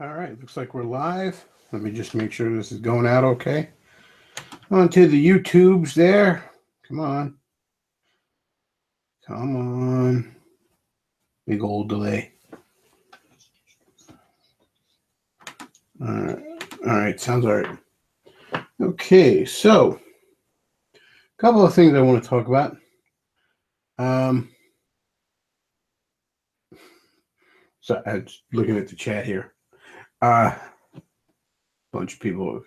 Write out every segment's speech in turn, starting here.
All right, looks like we're live. Let me just make sure this is going out okay. On to the YouTubes there. Come on. Come on. Big old delay. All right, sounds all right. Okay, so a couple of things I want to talk about. So I'm looking at the chat here. Bunch of people.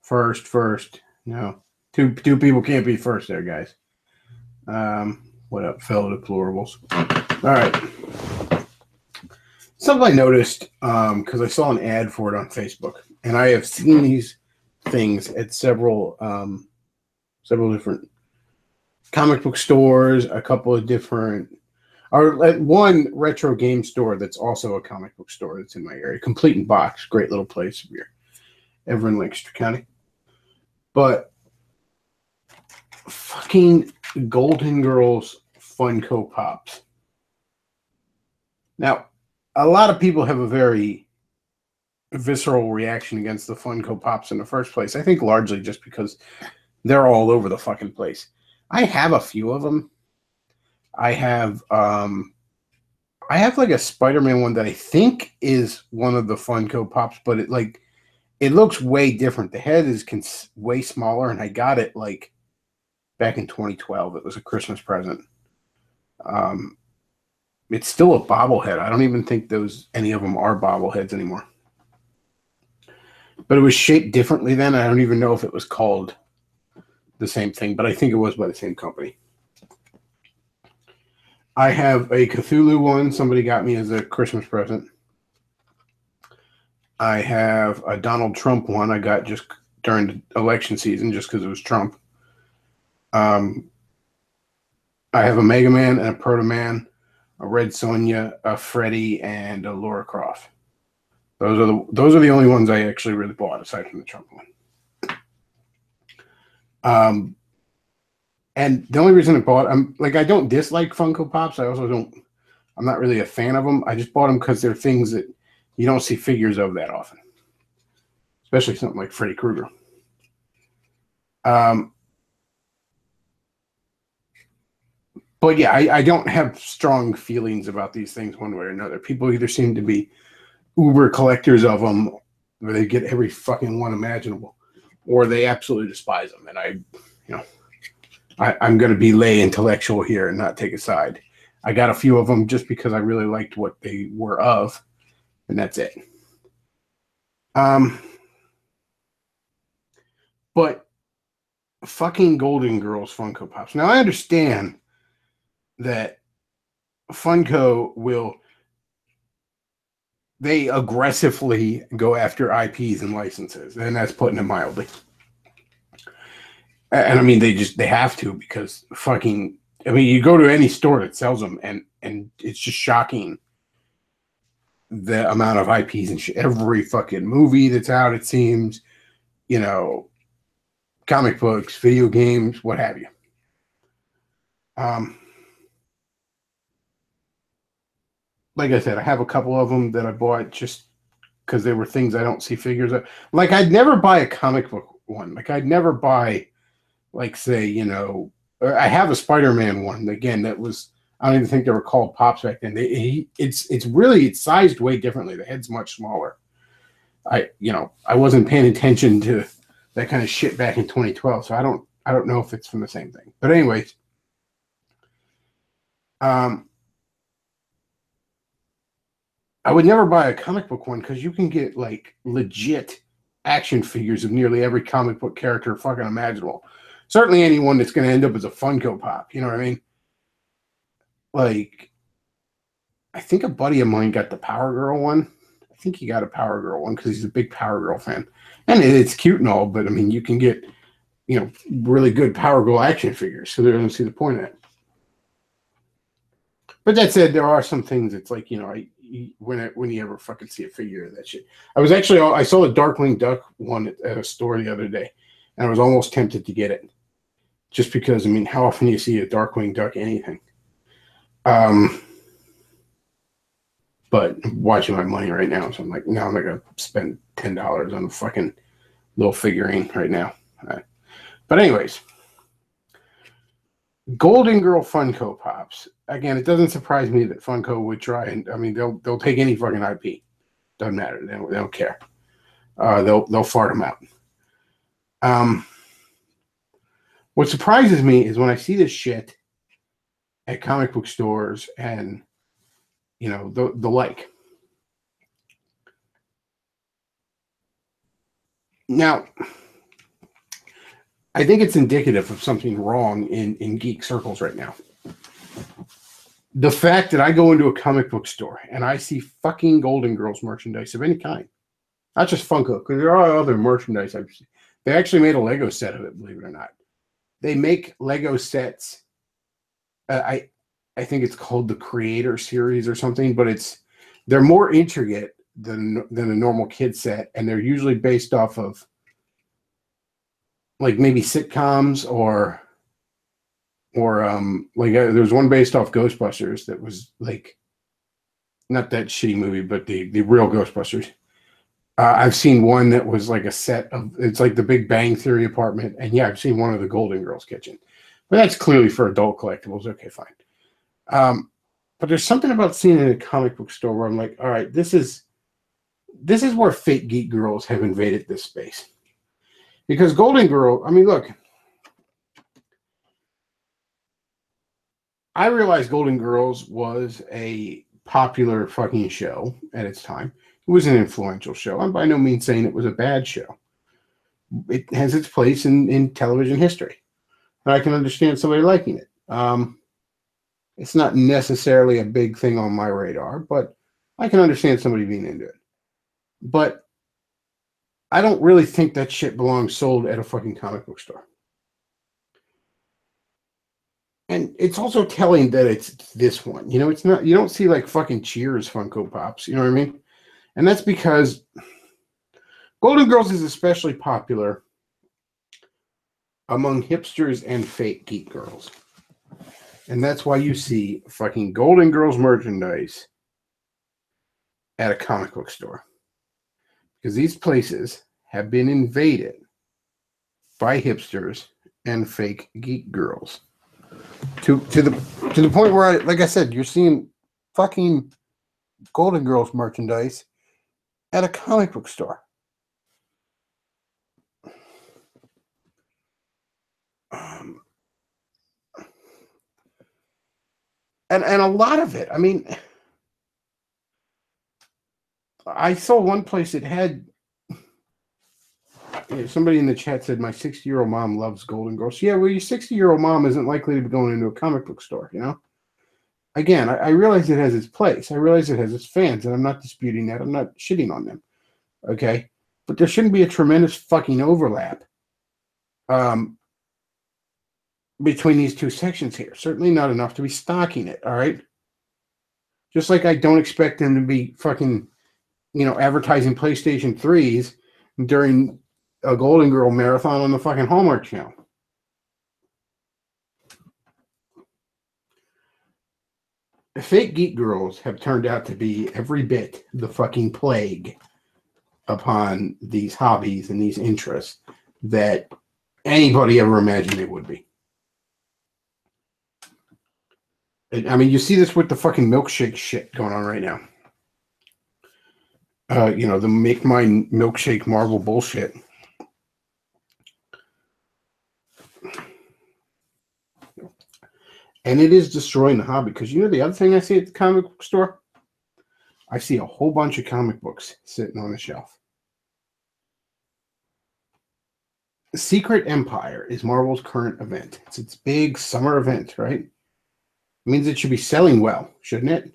First. No, two people can't be first there, guys. What up, fellow deplorables? All right. Something I noticed because I saw an ad for it on Facebook, and I have seen these things at several different comic book stores, a couple of different, or at one retro game store that's also a comic book store that's in my area. Complete in Box, great little place if you're ever in Lancaster County. But fucking Golden Girls Funko Pops. Now, a lot of people have a very visceral reaction against the Funko Pops in the first place. I think largely just because they're all over the fucking place. I have a few of them. I have like a Spider-Man one that I think is one of the Funko Pops, but it looks way different. The head is way smaller, and I got it like back in 2012. It was a Christmas present. It's still a bobblehead. I don't even think any of them are bobbleheads anymore. But it was shaped differently then. I don't even know if it was called the same thing, but I think it was by the same company. I have a Cthulhu one somebody got me as a Christmas present. I have a Donald Trump one I got just during the election season just because it was Trump. I have a Mega Man and a Proto Man, a Red Sonja, a Freddy, and a Lara Croft. Those are the only ones I actually really bought aside from the Trump one. And the only reason I bought, I don't dislike Funko Pops. I'm not really a fan of them. I just bought them because they're things that you don't see figures of that often, especially something like Freddy Krueger. But yeah, I don't have strong feelings about these things one way or another. People either seem to be uber collectors of them, where they get every fucking one imaginable, or they absolutely despise them. And I'm going to be lay intellectual here and not take a side. I got a few of them just because I really liked what they were of, and that's it. But fucking Golden Girls Funko Pops. Now I understand that Funko they aggressively go after IPs and licenses, and that's putting it mildly. And I mean, they have to, because you go to any store that sells them, and it's just shocking the amount of IPs and shit. Every fucking movie that's out, it seems, comic books, video games, what have you. Like I said, I have a couple of them that I bought just because they were things I don't see figures of. Like, I'd never buy a comic book one. Like, I'd never buy, like, say, I have a Spider-Man one. Again, that was, I don't even think they were called Pops back then. It's sized way differently. The head's much smaller. I wasn't paying attention to that kind of shit back in 2012, so I don't know if it's from the same thing. But anyways, I would never buy a comic book one because you can get like legit action figures of nearly every comic book character fucking imaginable. Certainly anyone that's going to end up as a Funko Pop. You know what I mean? Like, I think a buddy of mine got the Power Girl one. I think he got a Power Girl one because he's a big Power Girl fan. And it's cute and all, but I mean, you can get, really good Power Girl action figures. So they don't see the point of it. But that said, there are some things that's like, when you ever fucking see a figure of that shit. I saw a Darkwing Duck one at a store the other day, and I was almost tempted to get it. Just because, I mean, how often do you see a Darkwing Duck anything? But But I'm watching my money right now, so I'm like, no, I'm not gonna spend $10 on a fucking little figurine right now. But anyways, Golden Girl Funko Pops. Again, it doesn't surprise me that Funko would try, and I mean they'll take any fucking IP. Doesn't matter. They don't care. They'll fart them out. What surprises me is when I see this shit at comic book stores and the like. Now, I think it's indicative of something wrong in geek circles right now. The fact that I go into a comic book store and I see fucking Golden Girls merchandise of any kind, not just Funko, because there are other merchandise I've seen. They actually made a Lego set of it, believe it or not. They make Lego sets. I think it's called the Creator Series or something, but they're more intricate than a normal kid set, and they're usually based off of like maybe sitcoms or like there was one based off Ghostbusters that was like not that shitty movie, but the real Ghostbusters. I've seen one that was like a set of, it's like the Big Bang Theory apartment, and yeah, I've seen one of the Golden Girls kitchen, but that's clearly for adult collectibles. Okay, fine. But there's something about seeing it in a comic book store where I'm like, all right, this is where fake geek girls have invaded this space. Because Golden Girl, I mean, look, I realized Golden Girls was a popular fucking show at its time. It was an influential show. I'm by no means saying it was a bad show. It has its place in television history. And I can understand somebody liking it. It's not necessarily a big thing on my radar, but I can understand somebody being into it. But I don't really think that shit belongs sold at a fucking comic book store. And it's also telling that it's this one. It's not, you don't see like fucking Cheers Funko Pops. You know what I mean? And that's because Golden Girls is especially popular among hipsters and fake geek girls. And that's why you see fucking Golden Girls merchandise at a comic book store. Because these places have been invaded by hipsters and fake geek girls. To the point where, like I said, you're seeing fucking Golden Girls merchandise at a comic book store. And a lot of it, I mean, I saw one place that had, somebody in the chat said, my 60-year-old mom loves Golden Girls. Yeah, well, your 60-year-old mom isn't likely to be going into a comic book store, Again, I realize it has its place. I realize it has its fans, and I'm not disputing that. I'm not shitting on them, okay? But there shouldn't be a tremendous fucking overlap between these two sections here. Certainly not enough to be stocking it, all right? Just like I don't expect them to be fucking, advertising PlayStation 3s during a Golden Girl marathon on the fucking Hallmark Channel. Fake geek girls have turned out to be every bit the fucking plague upon these hobbies and these interests that anybody ever imagined they would be. I mean, you see this with the fucking milkshake shit going on right now. The Make My Milkshake Marvel bullshit. And it is destroying the hobby. Because the other thing I see at the comic book store? I see a whole bunch of comic books sitting on the shelf. Secret Empire is Marvel's current event. It's its big summer event, right? It means it should be selling well, shouldn't it?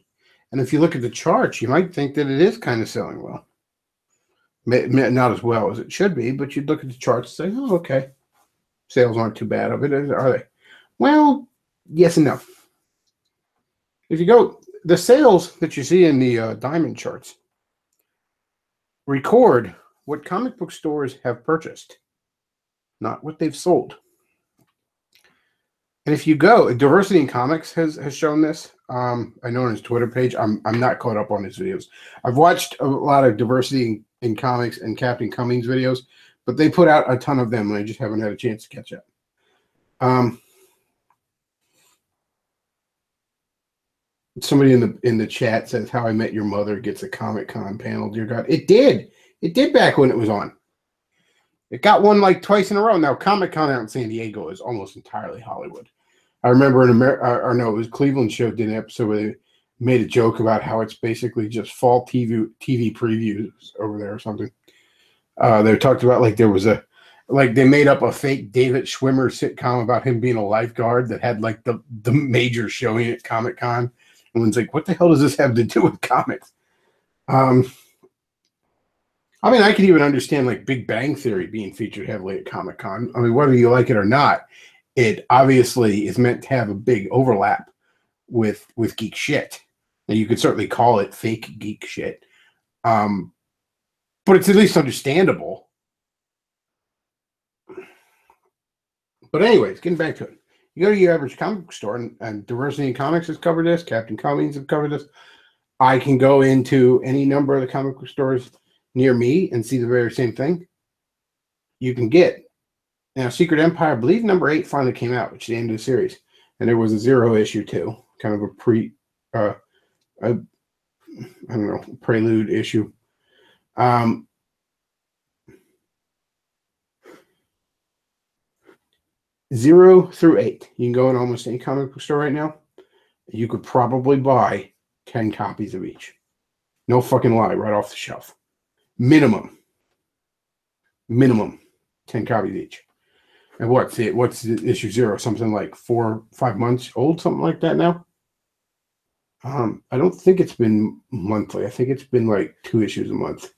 And if you look at the charts, you might think that it is kind of selling well. Not as well as it should be, but you'd look at the charts and say, oh, okay. Sales aren't too bad of it, are they? Well, yes and no. If you go, the sales that you see in the diamond charts record what comic book stores have purchased, not what they've sold. And if you go, Diversity in Comics has shown this. I know on his Twitter page. I'm not caught up on his videos. I've watched a lot of Diversity in Comics and Captain Cummings videos, but they put out a ton of them, and I just haven't had a chance to catch up. Somebody in the chat says How I Met Your Mother gets a Comic-Con panel. Dear God, it did. It did back when it was on. It got one like twice in a row. Now Comic-Con out in San Diego is almost entirely Hollywood. I remember in America, or no, it was Cleveland Show did an episode where they made a joke about how it's basically just fall TV previews over there or something. They talked about like there was they made up a fake David Schwimmer sitcom about him being a lifeguard that had like the major showing at Comic-Con. And one's like, what the hell does this have to do with comics? I mean, I could even understand like Big Bang Theory being featured heavily at Comic-Con. I mean, whether you like it or not, it obviously is meant to have a big overlap with geek shit. Now, you could certainly call it fake geek shit, but it's at least understandable. But anyways, getting back to it. You go to your average comic book store, and Diversity in Comics has covered this. Captain Cummings has covered this. I can go into any number of the comic book stores near me and see the very same thing. You can get now Secret Empire. I believe number 8 finally came out, which is the end of the series, and there was a 0 issue too, kind of a I don't know, prelude issue. 0 through 8. You can go in almost any comic book store right now. You could probably buy 10 copies of each. No fucking lie, right off the shelf. Minimum 10 copies each. And what's the issue 0? Something like 4 or 5 months old, something like that now. I don't think it's been monthly. I think it's been like 2 issues a month.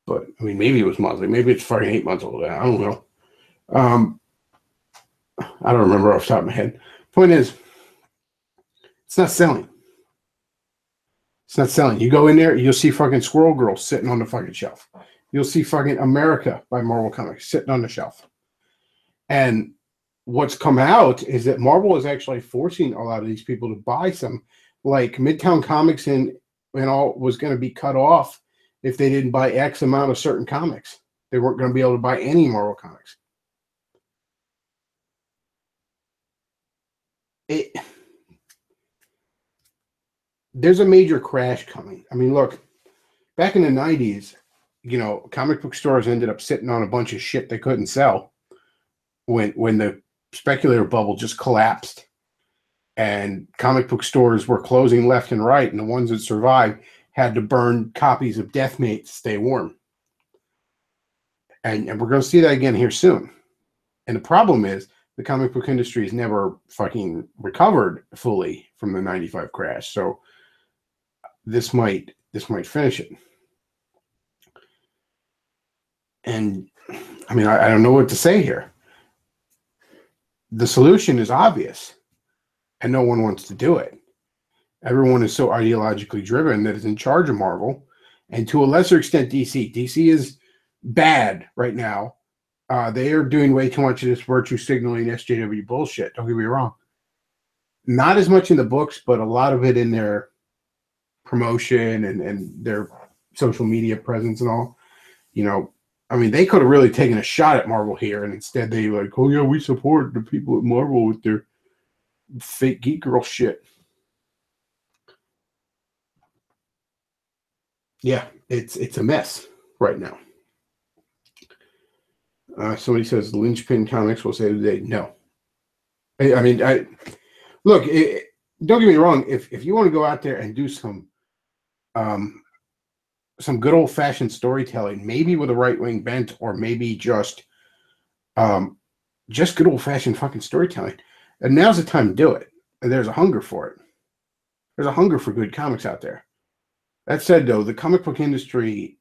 But I mean, maybe it was monthly. Maybe it's fucking 8 months old. I don't know. I don't remember off the top of my head. Point is, it's not selling. It's not selling. You go in there, you'll see fucking Squirrel Girl sitting on the fucking shelf. You'll see fucking America by Marvel Comics sitting on the shelf. And what's come out is that Marvel is actually forcing a lot of these people to buy some. Like Midtown Comics and all was going to be cut off if they didn't buy X amount of certain comics. They weren't going to be able to buy any Marvel comics. There's a major crash coming. I mean, look, back in the 90s, comic book stores ended up sitting on a bunch of shit they couldn't sell when the speculator bubble just collapsed and comic book stores were closing left and right, and the ones that survived had to burn copies of Deathmate to stay warm. And we're going to see that again here soon. And the problem is the comic book industry has never fucking recovered fully from the 95 crash. So this might finish it. And I mean, I don't know what to say here. The solution is obvious, and no one wants to do it. Everyone is so ideologically driven that is in charge of Marvel, and to a lesser extent, DC. DC is bad right now. They are doing way too much of this virtue signaling SJW bullshit. Don't get me wrong. Not as much in the books, but a lot of it in their promotion and their social media presence and all. I mean, they could have really taken a shot at Marvel here, and instead they like, oh yeah, we support the people at Marvel with their fake geek girl shit. Yeah, it's a mess right now. Somebody says Linchpin Comics will save the day. No. I mean, look, don't get me wrong. If you want to go out there and do some good old-fashioned storytelling, maybe with a right-wing bent, or maybe just good old-fashioned fucking storytelling, and now's the time to do it. And there's a hunger for it. There's a hunger for good comics out there. That said, though, the comic book industry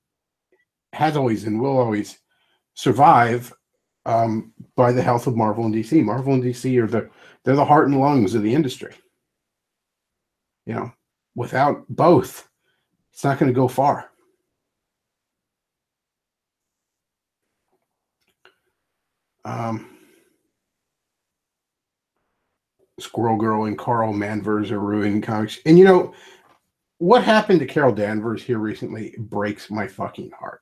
has always and will always survive by the health of Marvel and DC. Marvel and DC are they're the heart and lungs of the industry. Without both, it's not going to go far. Squirrel Girl and Carl Manvers are ruining comics. And you know what happened to Carol Danvers here recently breaks my fucking heart.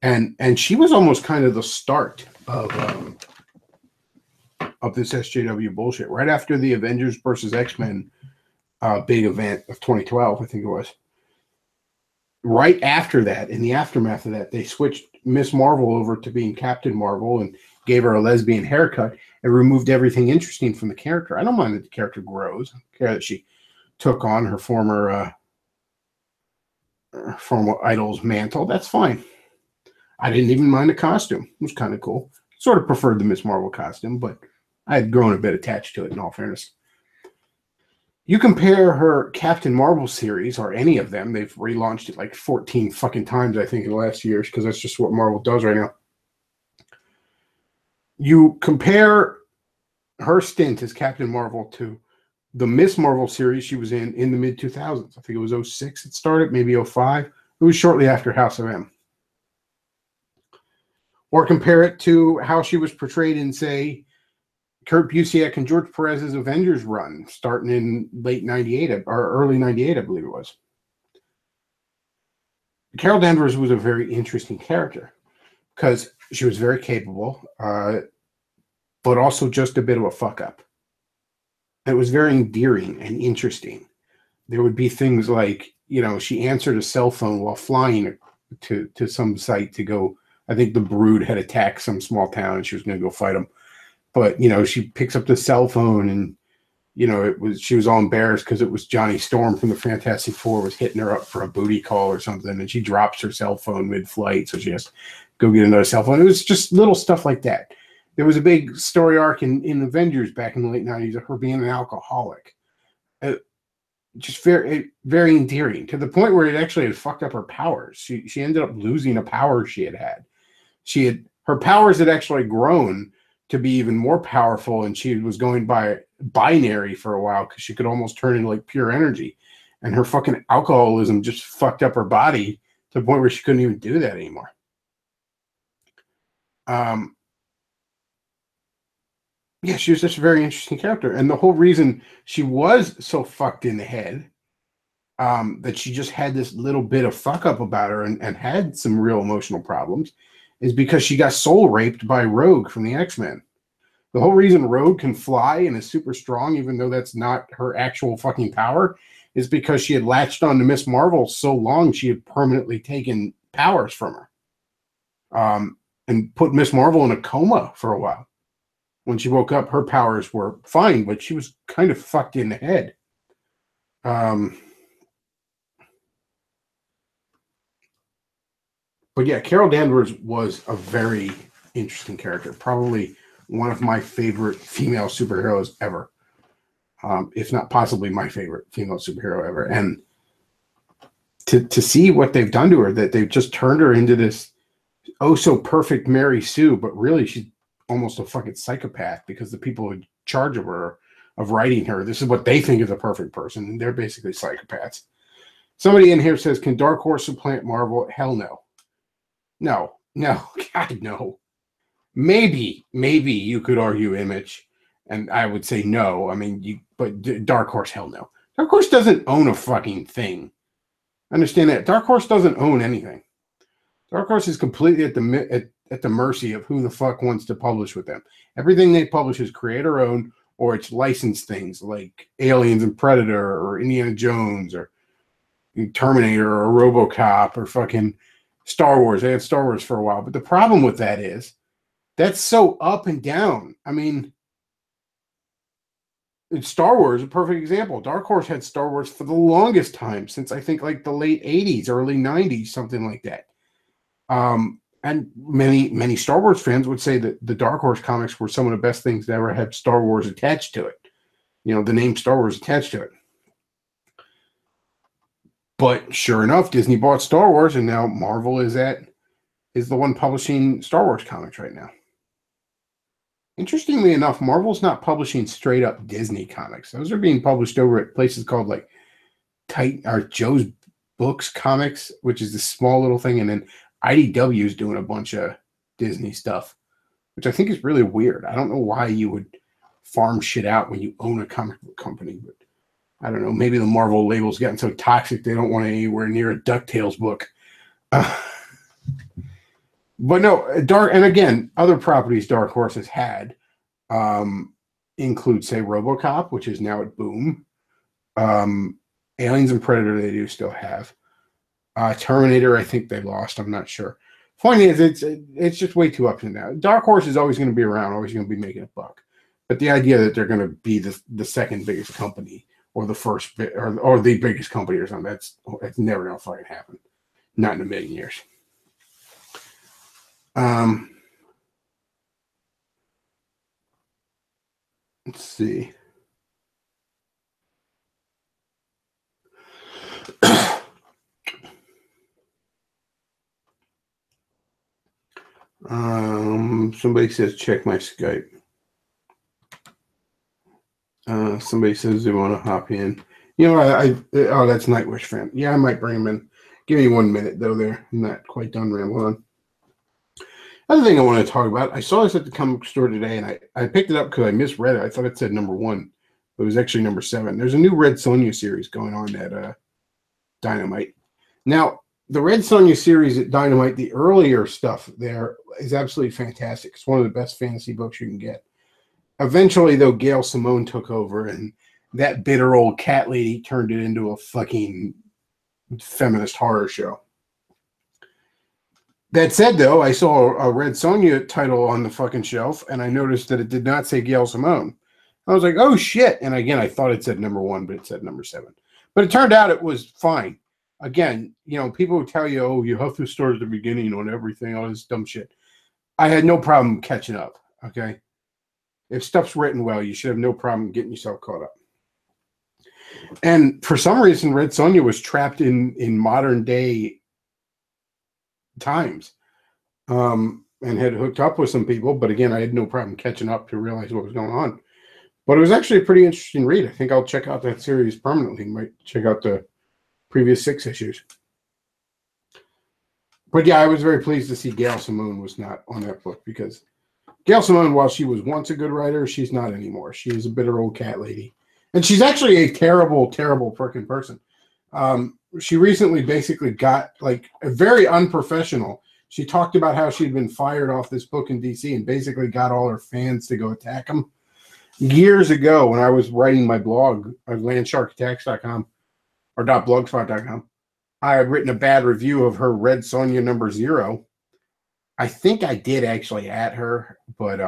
And she was almost kind of the start of this SJW bullshit. Right after the Avengers versus X-Men big event of 2012, I think it was. Right after that, in the aftermath of that, they switched Miss Marvel over to being Captain Marvel and gave her a lesbian haircut and removed everything interesting from the character. I don't mind that the character grows. I don't care that she took on her former idol's mantle. That's fine. I didn't even mind the costume. It was kind of cool. Sort of preferred the Miss Marvel costume, but I had grown a bit attached to it, in all fairness. You compare her Captain Marvel series, or any of them, they've relaunched it like 14 fucking times, I think, in the last years, because that's just what Marvel does right now. You compare her stint as Captain Marvel to the Miss Marvel series she was in the mid-2000s. I think it was 2006 it started, maybe 2005. It was shortly after House of M. Or compare it to how she was portrayed in, say, Kurt Busiek and George Perez's Avengers run, starting in late 98, or early 98, I believe it was. Carol Danvers was a very interesting character because she was very capable, but also just a bit of a fuck-up. It was very endearing and interesting. There would be things like, you know, she answered a cell phone while flying to some site to go. I think the Brood had attacked some small town and she was going to go fight them. But, you know, she picks up the cell phone and, you know, she was all embarrassed because it was Johnny Storm from the Fantastic Four was hitting her up for a booty call or something. And she drops her cell phone mid-flight. So she has to go get another cell phone. It was just little stuff like that. There was a big story arc in Avengers back in the late 90s of her being an alcoholic. Just very, very endearing to the point where it actually had fucked up her powers. She ended up losing a power she had. Her powers had actually grown to be even more powerful, and she was going by binary for a while because she could almost turn into like pure energy. And her fucking alcoholism just fucked up her body to the point where she couldn't even do that anymore. Yeah, she was just a very interesting character. And the whole reason she was so fucked in the head, that she just had this little bit of fuck up about her and had some real emotional problems, is because she got soul raped by Rogue from the X-Men. The whole reason Rogue can fly and is super strong, even though that's not her actual fucking power, is because she had latched on to Miss Marvel so long she had permanently taken powers from her. And put Miss Marvel in a coma for a while. When she woke up, her powers were fine, but she was kind of fucked in the head. But yeah, Carol Danvers was a very interesting character. Probably one of my favorite female superheroes ever. If not possibly my favorite female superhero ever. And to see what they've done to her, that they've just turned her into this oh so perfect Mary Sue, but really she's almost a fucking psychopath because the people in charge of her, of writing her, this is what they think is a perfect person, and they're basically psychopaths. Somebody in here says, can Dark Horse supplant Marvel? Hell no. No, God, no. Maybe you could argue Image, and I would say no. I mean, but Dark Horse, hell no. Dark Horse doesn't own a fucking thing. Understand that. Dark Horse doesn't own anything. Dark Horse is completely at the mercy of who the fuck wants to publish with them. Everything they publish is creator-owned, or it's licensed things like Aliens and Predator or Indiana Jones or Terminator or RoboCop or fucking Star Wars. They had Star Wars for a while. But the problem with that is that's so up and down. I mean, Star Wars, a perfect example. Dark Horse had Star Wars for the longest time, since I think like the late 80s, early 90s, something like that. And many Star Wars fans would say that the Dark Horse comics were some of the best things that ever had Star Wars attached to it. You know, the name Star Wars attached to it. But sure enough, Disney bought Star Wars, and now Marvel is the one publishing Star Wars comics right now. Interestingly enough, Marvel's not publishing straight up Disney comics. Those are being published over at places called like Joe's Books Comics, which is this small little thing, and then IDW is doing a bunch of Disney stuff, which I think is really weird. I don't know why you would farm shit out when you own a comic book company. But I don't know. Maybe the Marvel label's gotten so toxic they don't want anywhere near a DuckTales book. But no, and again, other properties Dark Horse has had include, say, RoboCop, which is now at Boom. Aliens and Predator, they do still have. Terminator, I think they lost. I'm not sure. Point is, it's just way too up and down. Dark Horse is always going to be around, always going to be making a buck. But the idea that they're going to be the second biggest company or the first or the biggest company or something, that's never going to fucking happen. Not in a million years. Let's see. Somebody says check my Skype. Somebody says they want to hop in. You know, oh, that's Nightwish fan. Yeah, I might bring him in. Give me 1 minute though. There, I'm not quite done rambling on. Other thing I want to talk about. I saw this at the comic store today, and I picked it up because I misread it. I thought it said #1. It was actually #7. There's a new Red Sonja series going on at Dynamite. Now, the Red Sonja series at Dynamite, the earlier stuff there is absolutely fantastic. It's one of the best fantasy books you can get. Eventually, though, Gail Simone took over, and that bitter old cat lady turned it into a fucking feminist horror show. That said, though, I saw a Red Sonja title on the fucking shelf, and I noticed that it did not say Gail Simone. I was like, oh, shit. And again, I thought it said #1, but it said #7. But it turned out it was fine. Again, you know, people would tell you, oh, you have to start at the beginning on everything, all this dumb shit. I had no problem catching up, okay? If stuff's written well, you should have no problem getting yourself caught up. And for some reason, Red Sonja was trapped in modern day times and had hooked up with some people. But again, I had no problem catching up to realize what was going on. But it was actually a pretty interesting read. I think I'll check out that series permanently. Might check out the previous 6 issues. But yeah, I was very pleased to see Gail Simone was not on that book, because Gail Simone, while she was once a good writer, she's not anymore. She's a bitter old cat lady. And she's actually a terrible, terrible freaking person. She recently basically got, like, a very unprofessional. She talked about how she'd been fired off this book in DC and basically got all her fans to go attack them. Years ago, when I was writing my blog at landsharkattacks.com or .blogspot.com, I had written a bad review of her Red Sonja #0. I think I did actually at her, but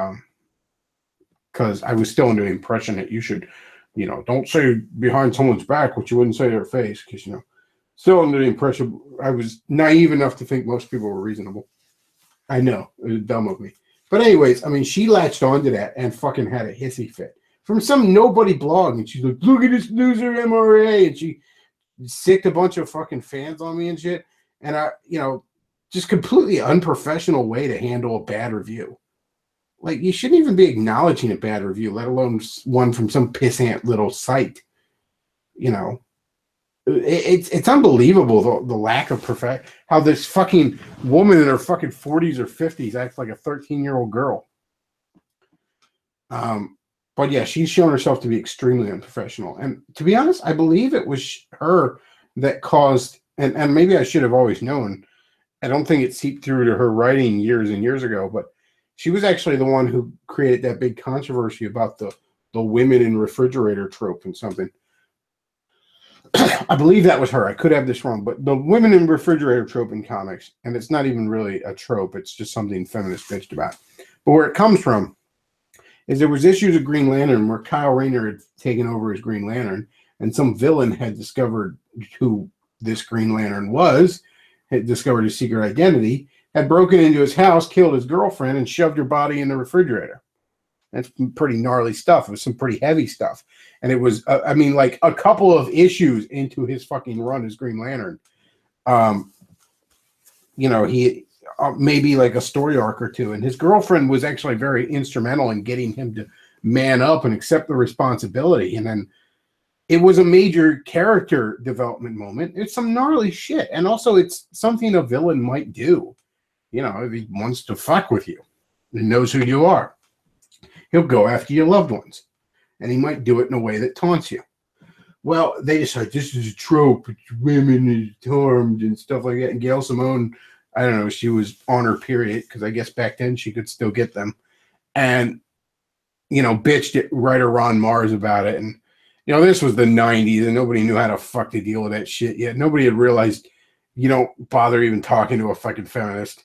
because I was still under the impression that you should, you know, don't say behind someone's back what you wouldn't say to their face, because, you know, still under the impression I was naive enough to think most people were reasonable. I know, it was dumb of me. But anyways, I mean, she latched onto that and fucking had a hissy fit from some nobody blog, and she's like, look at this loser MRA, and she sicked a bunch of fucking fans on me and shit. And I, you know, just completely unprofessional way to handle a bad review. Like, you shouldn't even be acknowledging a bad review, let alone one from some pissant little site. You know, it's unbelievable the lack of how this fucking woman in her fucking 40s or 50s acts like a 13-year-old girl. But yeah, she's shown herself to be extremely unprofessional. And to be honest, I believe it was her that caused, and maybe I should have always known. I don't think it seeped through to her writing years and years ago, but she was actually the one who created that big controversy about the women in refrigerator trope and something. I believe that was her. I could have this wrong, but the women in refrigerator trope in comics, and it's not even really a trope, it's just something feminists bitched about. But where it comes from is there was issues of Green Lantern where Kyle Rayner had taken over as Green Lantern, and some villain had discovered who this Green Lantern was, had discovered his secret identity, had broken into his house, killed his girlfriend, and shoved her body in the refrigerator. That's pretty gnarly stuff. It was some pretty heavy stuff. And it was, I mean, like a couple of issues into his fucking run as Green Lantern. You know, he maybe like a story arc or two. And his girlfriend was actually very instrumental in getting him to man up and accept the responsibility. And then it was a major character development moment. It's some gnarly shit. And also it's something a villain might do. You know, if he wants to fuck with you and knows who you are, he'll go after your loved ones. and he might do it in a way that taunts you. Well, they decide this is a trope. It's women is harmed and stuff like that. And Gail Simone, I don't know, she was on her period because I guess back then she could still get them. And, bitched at writer Ron Mars about it. And, this was the 90s and nobody knew how to fuck to deal with that shit yet. Nobody had realized you don't bother even talking to a fucking feminist.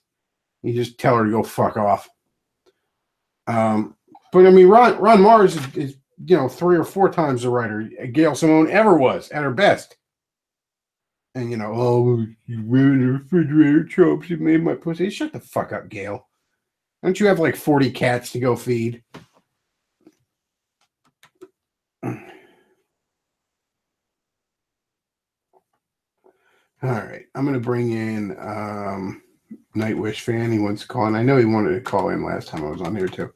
You just tell her to go fuck off. But I mean, Ron Mars is 3 or 4 times the writer Gail Simone ever was at her best. And you ruined the refrigerator tropes. You made my pussy. Shut the fuck up, Gail. Don't you have like 40 cats to go feed? All right, I'm gonna bring in Nightwish fan. He wants to call in. I know he wanted to call in last time I was on here too.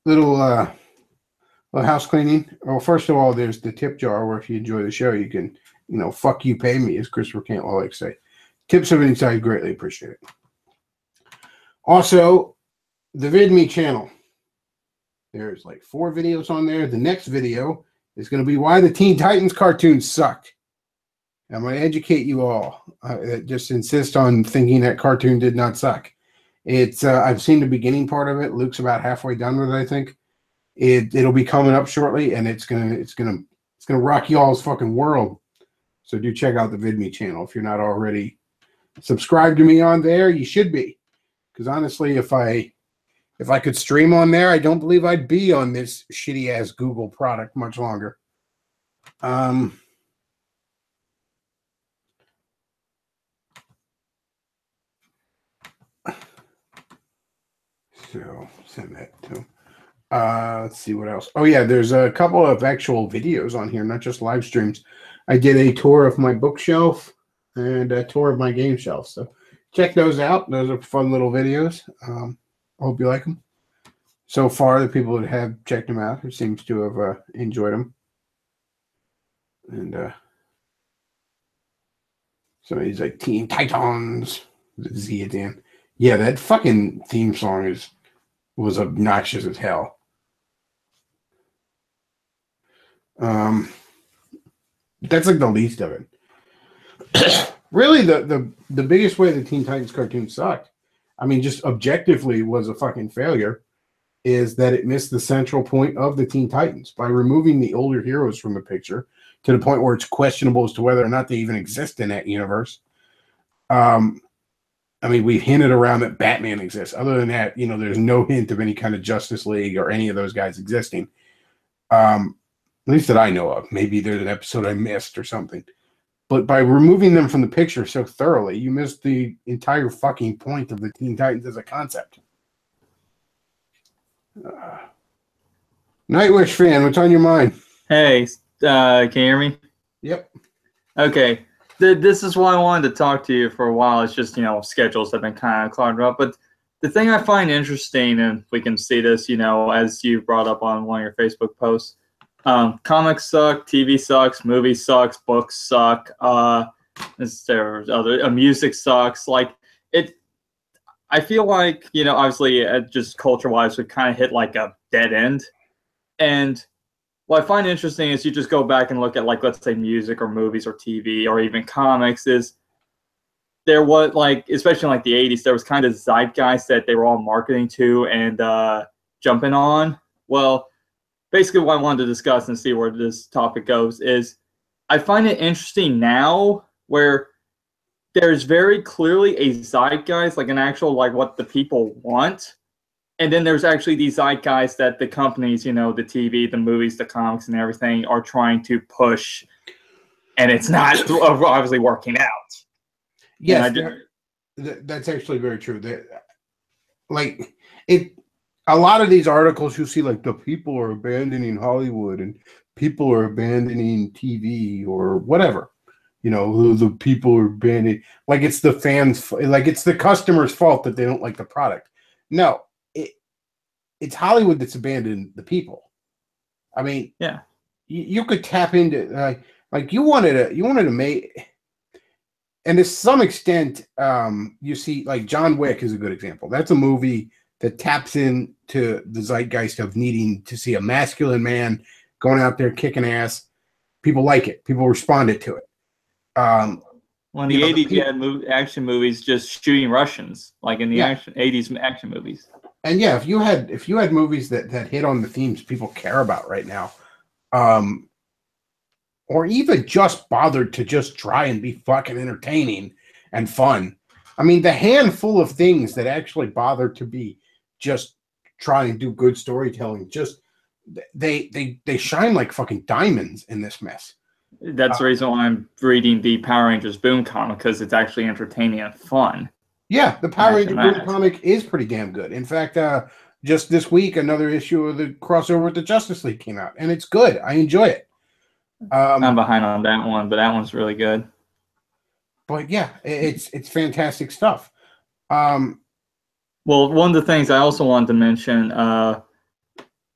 Little house cleaning. Well, first of all, there's the tip jar where if you enjoy the show, you can, fuck you, pay me, as Christopher Cantwell likes to say. Tips of any side, greatly appreciate it. Also, the VidMe channel. There's like 4 videos on there. The next video is going to be why the Teen Titans cartoons sucked. I'm going to educate you all that just insist on thinking that cartoon did not suck. It's I've seen the beginning part of it. Luke's about halfway done with it, I think. It'll be coming up shortly, and it's gonna rock y'all's fucking world. So do check out the VidMe channel if you're not already subscribed to me on there. You should be, because honestly, if I could stream on there, I don't believe I'd be on this shitty ass Google product much longer. So send that to. Let's see what else. Oh yeah, there's a couple of actual videos on here, not just live streams. I did a tour of my bookshelf and a tour of my game shelf. So check those out. Those are fun little videos. I hope you like them. So far, the people that have checked them out seems to have enjoyed them. And somebody's like Teen Titans. Z at the end. Yeah, that fucking theme song was obnoxious as hell. That's like the least of it. Really, the biggest way the Teen Titans cartoon sucked, I mean, just objectively was a fucking failure, is that it missed the central point of the Teen Titans by removing the older heroes from the picture to the point where it's questionable as to whether or not they even exist in that universe. I mean, we've hinted around that Batman exists. Other than that, there's no hint of any kind of Justice League or any of those guys existing. At least that I know of. Maybe there's an episode I missed or something. But by removing them from the picture so thoroughly, you missed the entire fucking point of the Teen Titans as a concept. Nightwish fan, what's on your mind? Hey, can you hear me? Yep. Okay. This is why I wanted to talk to you for a while. It's just, schedules have been kind of clogged up. But the thing I find interesting, and we can see this, as you brought up on one of your Facebook posts, comics suck, TV sucks, movies sucks, books suck, music sucks. Like, I feel like, obviously, just culture-wise, we kind of hit like a dead end. And what I find interesting is you just go back and look at, like, let's say music or movies or TV or even comics, is there was, like, especially in like the 80s, there was kind of zeitgeist that they were all marketing to and jumping on. Well, basically what I wanted to discuss and see where this topic goes is I find it interesting now where there's very clearly a zeitgeist, like an actual, like, what the people want. And then there's actually these zeitgeists that the companies, the TV, the movies, the comics, and everything are trying to push, and it's not obviously working out. Yes, that's actually very true. A lot of these articles you see, like, the people are abandoning Hollywood and people are abandoning TV or whatever. The people are abandoning. Like, it's the fans, like, it's the customer's fault that they don't like the product. No. It's Hollywood that's abandoned the people. I mean, yeah, you could tap into like you wanted to make, and to some extent, you see, like, John Wick is a good example. That's a movie that taps into the zeitgeist of needing to see a masculine man going out there kicking ass. People like it. People responded to it. Well, in the 80s, you had action movies just shooting Russians, like in the 80s action movies. And yeah, if you had movies that hit on the themes people care about right now, or even just bothered to just try and be fucking entertaining and fun. I mean, the handful of things that actually bother to be just trying to do good storytelling, just they shine like fucking diamonds in this mess. That's the reason why I'm reading the Power Rangers Boom comic, because it's actually entertaining and fun. Yeah, the Power Rangers Boom comic is pretty damn good. In fact, just this week, another issue of the crossover with the Justice League came out, and it's good. I enjoy it. I'm behind on that one, but that one's really good. But yeah, it's fantastic stuff. Well, one of the things I also wanted to mention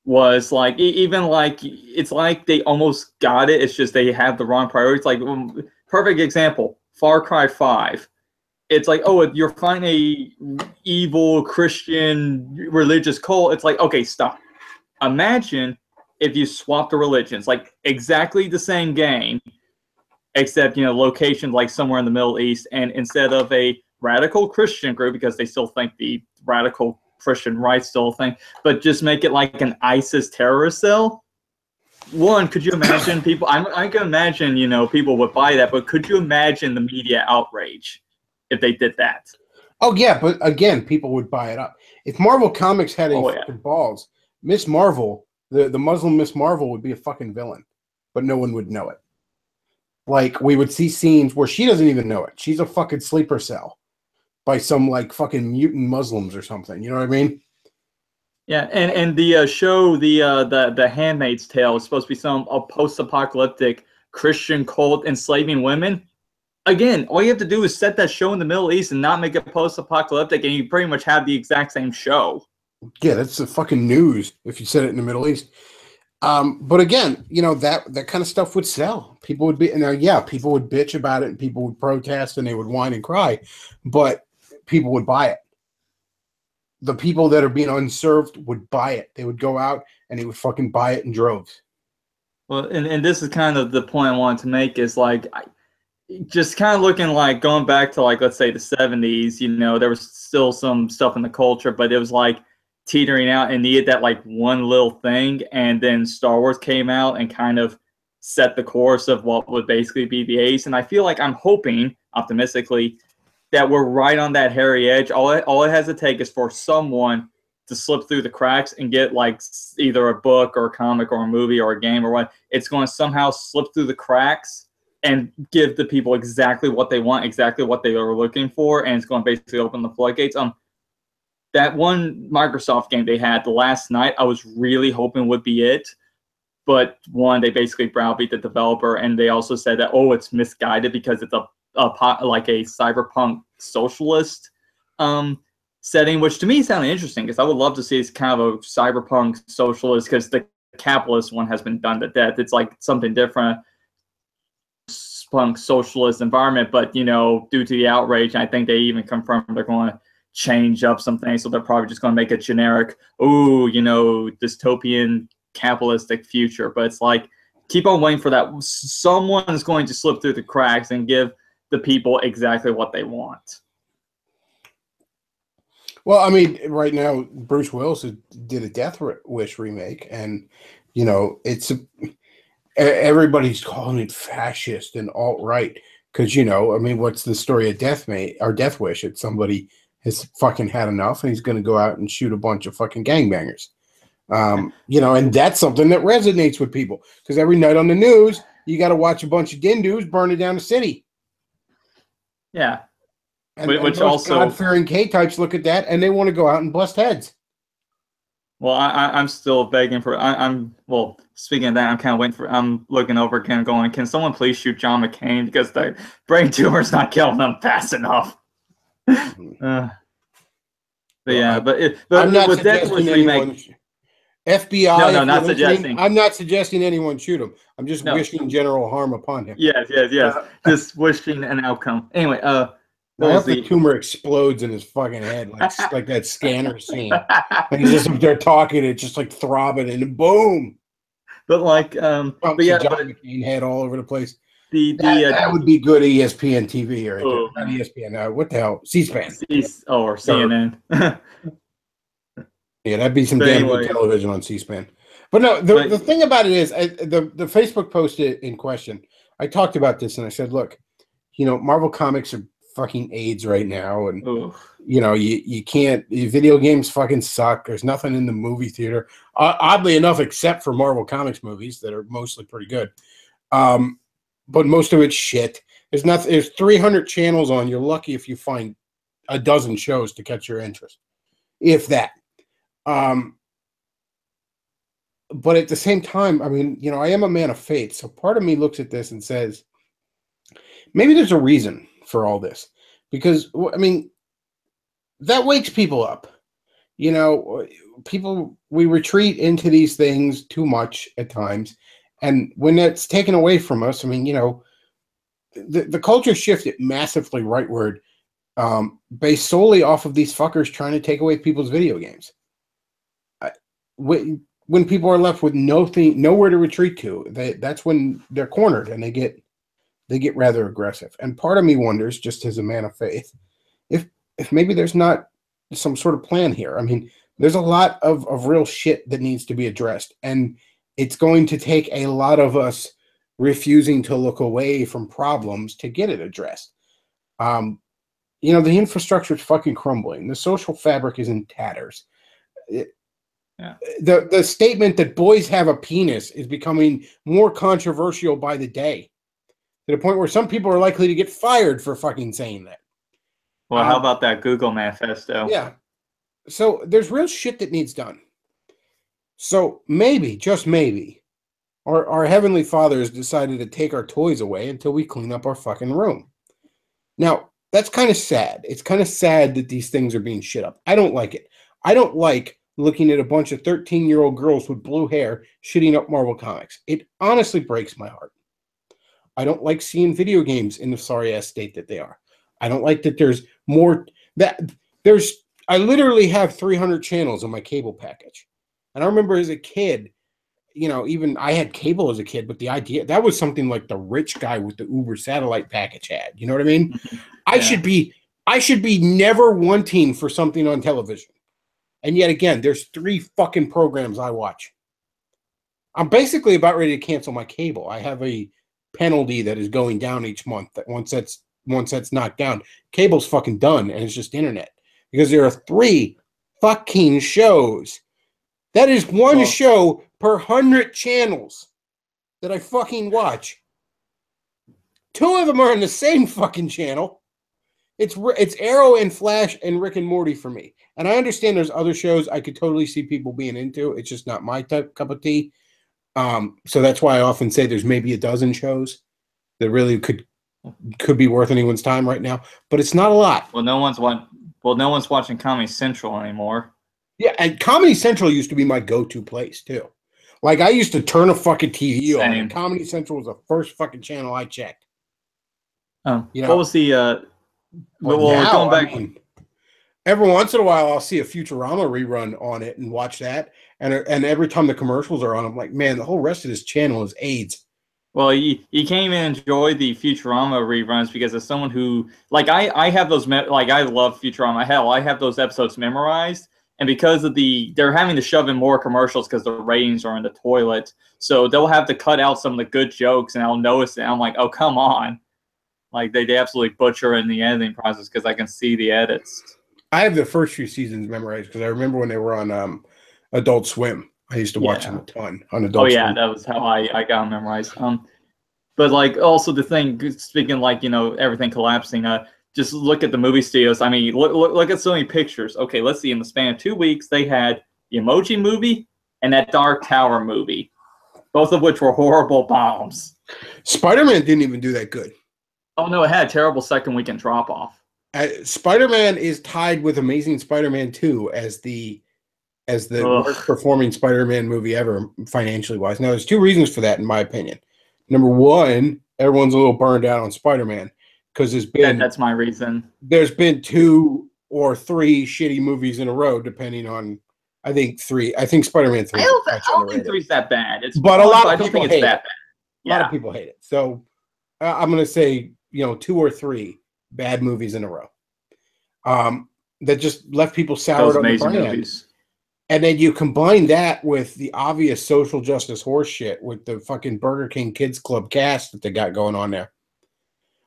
was like even like it's like they almost got it. It's just they have the wrong priorities. Like perfect example, Far Cry 5. It's like, oh, you're fighting a evil Christian religious cult. It's like, okay, stop. Imagine if you swap the religions, like exactly the same game, except, you know, location like somewhere in the Middle East, and instead of a radical Christian group, because they still think the radical Christian right's still a thing, but just make it like an ISIS terrorist cell. One, could you imagine people? I can imagine, you know, people would buy that, but could you imagine the media outrage if they did that? Oh yeah, but again, people would buy it up. If Marvel Comics had fucking balls, Miss Marvel, the Muslim Miss Marvel would be a fucking villain, but no one would know it. Like, we would see scenes where she doesn't even know it. She's a fucking sleeper cell by some like fucking mutant Muslims or something. You know what I mean? Yeah, and the show, the Handmaid's Tale, is supposed to be a post-apocalyptic Christian cult enslaving women. Again, all you have to do is set that show in the Middle East and not make it post-apocalyptic, and you pretty much have the exact same show. Yeah, that's the fucking news if you set it in the Middle East. But again, you know, that kind of stuff would sell. People would be, now, yeah, people would bitch about it and people would protest and they would whine and cry, but people would buy it. The people that are being unserved would buy it. They would go out and they would fucking buy it in droves. Well, and this is kind of the point I wanted to make, is like, just kind of looking like going back to like, let's say the 70s, you know, there was still some stuff in the culture, but it was like teetering out and needed that like one little thing. And then Star Wars came out and kind of set the course of what would basically be the 80s. And I feel like I'm hoping optimistically that we're right on that hairy edge. All it has to take is for someone to slip through the cracks and get like either a book or a comic or a movie or a game or what. It's going to somehow slip through the cracks and give the people exactly what they want, exactly what they are looking for, and it's going to basically open the floodgates. That one Microsoft game they had the last night, I was really hoping would be it. But one, they basically browbeat the developer, and they also said that, oh, it's misguided because it's like a cyberpunk socialist setting, which to me sounded interesting because I would love to see it's kind of a cyberpunk socialist, because the capitalist one has been done to death. It's like something different, punk socialist environment, but you know, due to the outrage, I think they even confirmed they're going to change up some things, so they're probably just going to make a generic, oh, you know, dystopian capitalistic future. But it's like, keep on waiting for that. Someone is going to slip through the cracks and give the people exactly what they want. Well, I mean, right now Bruce Willis did a Death Wish remake, and you know, everybody's calling it fascist and alt-right because, you know, I mean, what's the story of Death Wish? It's somebody has fucking had enough and he's going to go out and shoot a bunch of fucking gangbangers. You know, and that's something that resonates with people because every night on the news, you got to watch a bunch of Dindus burning down the city. Yeah. And which also God-fearing K-types look at that and they want to go out and bust heads. Well, I'm still begging for. Well, speaking of that, I'm kind of waiting for. I'm looking over again, going, can someone please shoot John McCain because the brain tumor's not killing them fast enough. But yeah, but with Death Wish remake, FBI. No, not suggesting. I'm not suggesting anyone shoot him. I'm just wishing general harm upon him. Yes. Just wishing an outcome. Anyway, I What hope was the the? tumor explodes in his fucking head, like that scanner scene. And he's just up there talking, it's just like throbbing, and boom, But like, but bumps of yeah, John but McCain head all over the place. the That would be good ESPN TV right there. oh Not man, ESPN. What the hell? C-SPAN. or Or, CNN. yeah, that'd be some But damn good anyway, television on C-SPAN. But no, the but thing about it is, the Facebook post in question, I talked about this and I said, look, Marvel Comics are fucking AIDS right now, and oh, you can't. Video games fucking suck. There's nothing in the movie theater, oddly enough, except for Marvel Comics movies that are mostly pretty good. But most of it's shit. There's nothing. There's 300 channels on. You're lucky if you find a dozen shows to catch your interest, if that. But at the same time, I mean, I am a man of faith. So part of me looks at this and says, maybe there's a reason for all this, because I mean, that wakes people up. People, we retreat into these things too much at times, and when that's taken away from us, I mean, the culture shifted massively rightward, based solely off of these fuckers trying to take away people's video games. When people are left with nowhere to retreat to, that's when they're cornered and they get rather aggressive. And part of me wonders, just as a man of faith, if maybe there's not some sort of plan here. I mean, there's a lot of real shit that needs to be addressed, and it's going to take a lot of us refusing to look away from problems to get it addressed. The infrastructure is fucking crumbling. The social fabric is in tatters. yeah. The statement that boys have a penis is becoming more controversial by the day, to the point where some people are likely to get fired for fucking saying that. Well, how about that Google manifesto? Yeah. So there's real shit that needs done. So maybe, just maybe, our Heavenly Father has decided to take our toys away until we clean up our fucking room. Now, that's kind of sad. It's kind of sad that these things are being shit up. I don't like it. I don't like looking at a bunch of 13-year-old girls with blue hair shitting up Marvel Comics. It honestly breaks my heart. I don't like seeing video games in the sorry-ass state that they are. I don't like that there's more... I literally have 300 channels on my cable package. And I remember as a kid, even I had cable as a kid, but the idea, that was something like the rich guy with the Uber satellite package had. You know what I mean? Yeah. I should be never wanting for something on television. And yet again, there's 3 fucking programs I watch. I'm basically about ready to cancel my cable. I have a penalty that is going down each month. That once that's knocked down, cable's fucking done, and it's just internet. Because there are 3 fucking shows. That is one show per 100 channels that I fucking watch. 2 of them are on the same fucking channel. It's Arrow and Flash and Rick and Morty for me. And I understand there's other shows I could totally see people being into. It's just not my cup of tea. So that's why I often say there's maybe a dozen shows that really could be worth anyone's time right now. But it's not a lot. Well, no one's watching Comedy Central anymore. Yeah, and Comedy Central used to be my go-to place too. Like, I used to turn a fucking TV on, and Comedy Central was the first fucking channel I checked. What was the? Going back. Every once in a while, I'll see a Futurama rerun on it and watch that. And every time the commercials are on, I'm like, man, the whole rest of this channel is AIDS. Well, you can't even enjoy the Futurama reruns because as someone who, like, I have those, like, I love Futurama. Hell, I have those episodes memorized. And because of they're having to shove in more commercials because the ratings are in the toilet. So they'll have to cut out some of the good jokes, and I'll notice it. And I'm like, oh, come on. Like, they absolutely butcher in the editing process because I can see the edits. I have the first few seasons memorized because I remember when they were on Adult Swim. I used to watch them a ton on Adult Swim. That was how I got them memorized. But, like, also the thing, speaking, like, everything collapsing, just look at the movie studios. I mean, look at so many pictures. Okay, let's see. In the span of 2 weeks, they had the Emoji Movie and that Dark Tower movie, both of which were horrible bombs. Spider-Man didn't even do that good. Oh, no, it had a terrible second weekend drop-off. Spider-Man is tied with Amazing Spider-Man 2 as the worst performing Spider-Man movie ever, financially wise. Now, there's 2 reasons for that, in my opinion. Number one, everyone's a little burned out on Spider-Man. because That's my reason. There's been 2 or 3 shitty movies in a row, depending on. I think 3. I think Spider-Man 3. I don't think 3's that bad. It's but fun, a lot I of don't people think hate it's it. that bad. A lot of people hate it. So I'm going to say 2 or 3 bad movies in a row. That just left people soured on the brand. Movies. And then you combine that with the obvious social justice horse shit with the fucking Burger King Kids Club cast that they got going on there.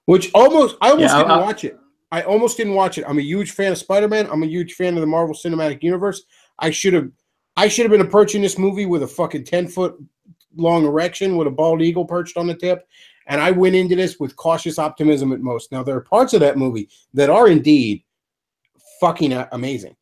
Which I almost didn't watch it. I almost didn't watch it. I'm a huge fan of Spider-Man. I'm a huge fan of the Marvel Cinematic Universe. I should have been approaching this movie with a fucking 10-foot long erection with a bald eagle perched on the tip. And I went into this with cautious optimism at most. Now, there are parts of that movie that are indeed fucking amazing.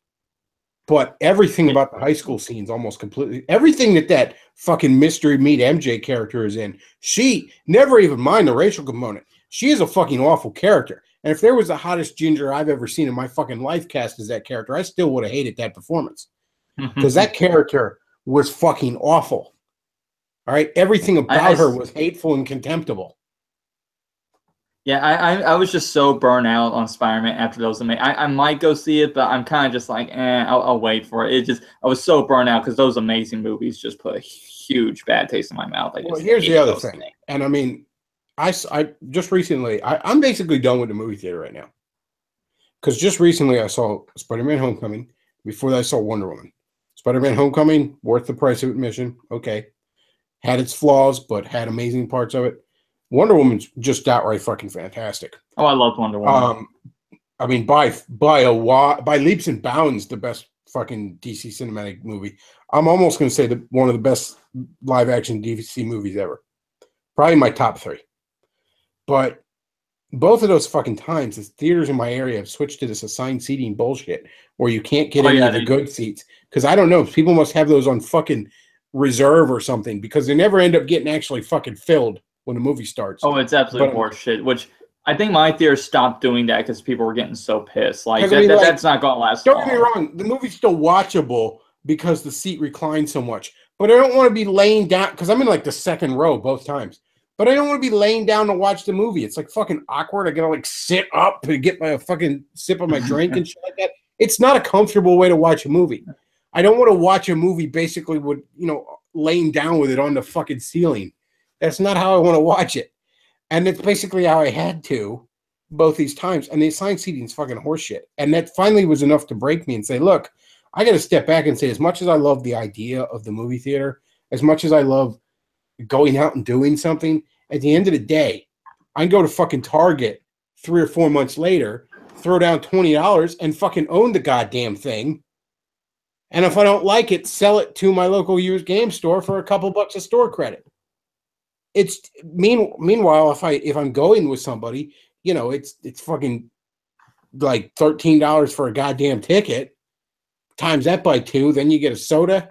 But everything about the high school scenes almost completely, everything that fucking mystery meet MJ character is in, she never even mind the racial component. She is a fucking awful character. And if there was the hottest ginger I've ever seen in my fucking life cast as that character, I still would have hated that performance. Because that character was fucking awful. All right? Everything about her was hateful and contemptible. Yeah, I was just so burnt out on Spider-Man after those. I might go see it, but I'm kind of just like, I'll wait for it. I was so burnt out because those amazing movies just put a huge bad taste in my mouth. Well, here's the other thing. And I mean, I just recently, I'm basically done with the movie theater right now. Because just recently I saw Spider-Man Homecoming. Before that I saw Wonder Woman. Spider-Man Homecoming, worth the price of admission. Okay. Had its flaws, but had amazing parts of it. Wonder Woman's just outright fucking fantastic. Oh, I loved Wonder Woman. I mean, by leaps and bounds, the best fucking DC cinematic movie. I'm almost going to say one of the best live action DC movies ever. Probably my top 3. But both of those fucking times, the theaters in my area have switched to this assigned seating bullshit where you can't get any of the good seats. Because I don't know, people must have those on fucking reserve or something because they never end up getting actually fucking filled when the movie starts. Oh, it's absolute horseshit, which I think my theater stopped doing that because people were getting so pissed. Like, that's not going to last long. Don't get me wrong. The movie's still watchable because the seat reclines so much. But I don't want to be laying down, because I'm in like the second row both times. But I don't want to be laying down to watch the movie. It's like fucking awkward. I got to like sit up to get my fucking sip of my drink and shit like that. It's not a comfortable way to watch a movie. I don't want to watch a movie basically with, laying down with it on the fucking ceiling. That's not how I want to watch it. And it's basically how I had to both these times. And the assigned seating is fucking horseshit. And that finally was enough to break me and say, look, I got to step back and say, as much as I love the idea of the movie theater, as much as I love going out and doing something, at the end of the day, I can go to fucking Target 3 or 4 months later, throw down $20 and fucking own the goddamn thing. And if I don't like it, sell it to my local used game store for a couple bucks of store credit. It's meanwhile, if I'm going with somebody, it's fucking like $13 for a goddamn ticket. Times that by 2, then you get a soda,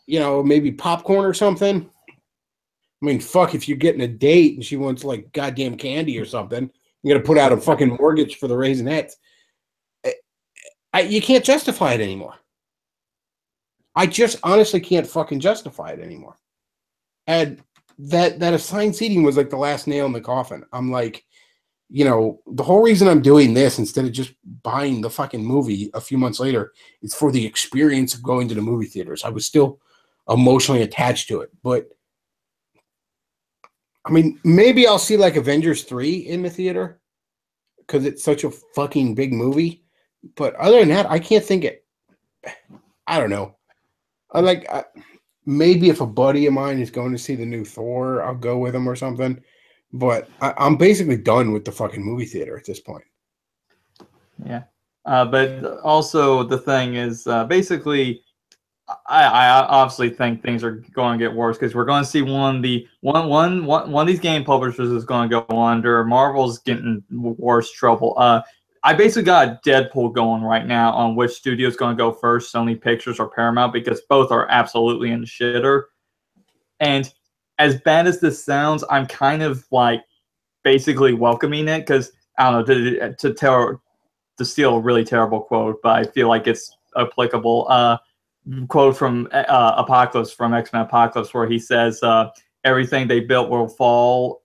maybe popcorn or something. I mean, fuck, if you're getting a date and she wants like goddamn candy or something, you got to put out a fucking mortgage for the Raisinets. You can't justify it anymore. I just honestly can't fucking justify it anymore. And that assigned seating was like the last nail in the coffin. I'm like, the whole reason I'm doing this instead of just buying the fucking movie a few months later is for the experience of going to the movie theaters. I was still emotionally attached to it. But, I mean, maybe I'll see like Avengers 3 in the theater because it's such a fucking big movie. But other than that, I can't think it. I don't know. Maybe if a buddy of mine is going to see the new Thor, I'll go with him or something. But I'm basically done with the fucking movie theater at this point. Yeah. But also the thing is, basically, I obviously think things are going to get worse because we're going to see one of these game publishers is going to go under. Marvel's getting worse trouble. I basically got Deadpool going right now on which studio is going to go first, Sony Pictures or Paramount, because both are absolutely in the shitter. And as bad as this sounds, I'm kind of like basically welcoming it because, I don't know, to steal a really terrible quote, but I feel like it's applicable. Quote from Apocalypse, from X-Men Apocalypse, where he says, everything they built will fall,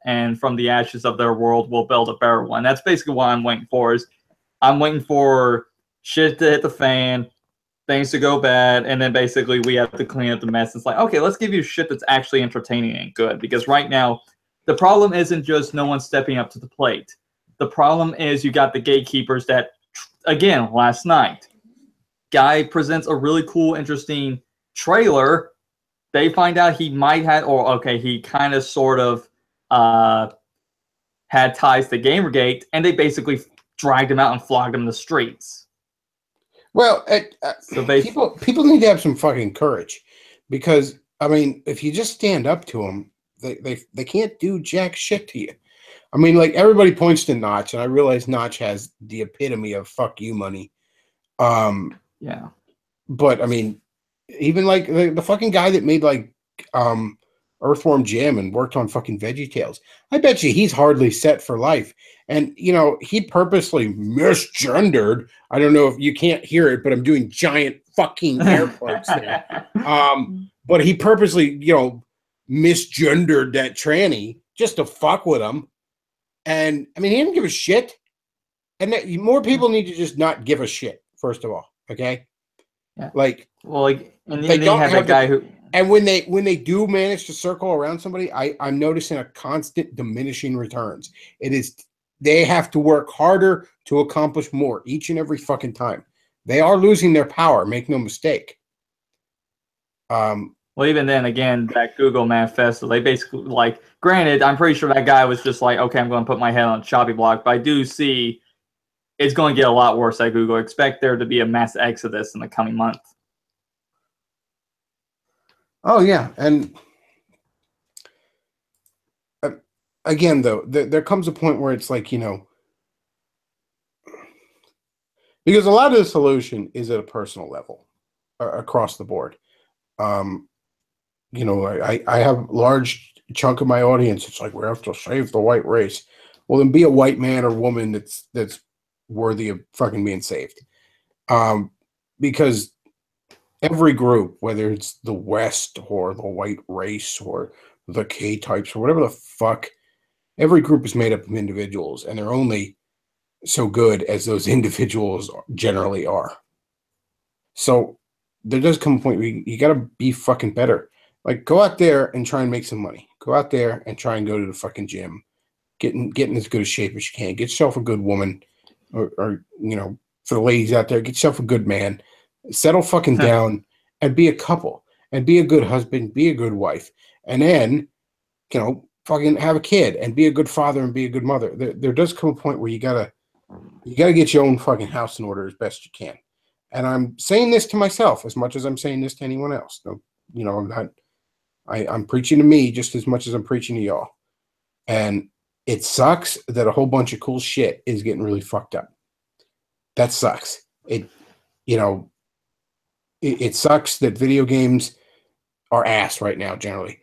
and from the ashes of their world, we'll build a better one. That's basically what I'm waiting for. Is I'm waiting for shit to hit the fan, things to go bad, and then basically we have to clean up the mess. It's like, okay, let's give you shit that's actually entertaining and good. Because right now, the problem isn't just no one stepping up to the plate. The problem is you got the gatekeepers that, again, last night, guy presents a really cool, interesting trailer. They find out he might have, or okay, he kind of sort of had ties to Gamergate, and they basically dragged him out and flogged him in the streets. Well, So people need to have some fucking courage, because I mean, if you just stand up to them, they can't do jack shit to you. I mean, like, everybody points to Notch, and I realize Notch has the epitome of fuck you money. Yeah. But I mean, even like the fucking guy that made like Earthworm Jim and worked on fucking VeggieTales, I bet you he's hardly set for life. And you know, he purposely misgendered. I don't know if you can't hear it, but I'm doing giant fucking air quotes there. But he purposely, you know, misgendered that tranny just to fuck with him. And I mean, he didn't give a shit. And more people need to just not give a shit, first of all. Okay. Yeah. Like, well, like, and they then you don't have have that guy who. And when they do manage to circle around somebody, I'm noticing a constant diminishing returns. It is, they have to work harder to accomplish more each and every fucking time. They are losing their power. Make no mistake. Well, even then, again, that Google manifesto, they basically, like, granted, I'm pretty sure that guy was just like, okay, I'm going to put my head on a chopping block, but I do see it's going to get a lot worse at Google. Expect there to be a mass exodus in the coming month. Oh, yeah. And again, though, there comes a point where it's like, you know, because a lot of the solution is at a personal level across the board. You know, I have a large chunk of my audience. It's like, we have to save the white race. Well, then be a white man or woman that's worthy of fucking being saved. Because every group, whether it's the West or the white race or the K-types or whatever the fuck, every group is made up of individuals, and they're only so good as those individuals generally are. So there does come a point where you got to be fucking better. Like, go out there and try and make some money. Go out there and try and go to the fucking gym. Get in as good a shape as you can. Get yourself a good woman, or you know, for the ladies out there, get yourself a good man. Settle fucking down and be a couple and be a good husband, be a good wife, and then, you know, fucking have a kid and be a good father and be a good mother. There does come a point where you gotta get your own fucking house in order as best you can. And I'm saying this to myself as much as I'm saying this to anyone else. No, you know, I'm not. I'm preaching to me just as much as I'm preaching to y'all. And it sucks that a whole bunch of cool shit is getting really fucked up. That sucks. It sucks that video games are ass right now, generally.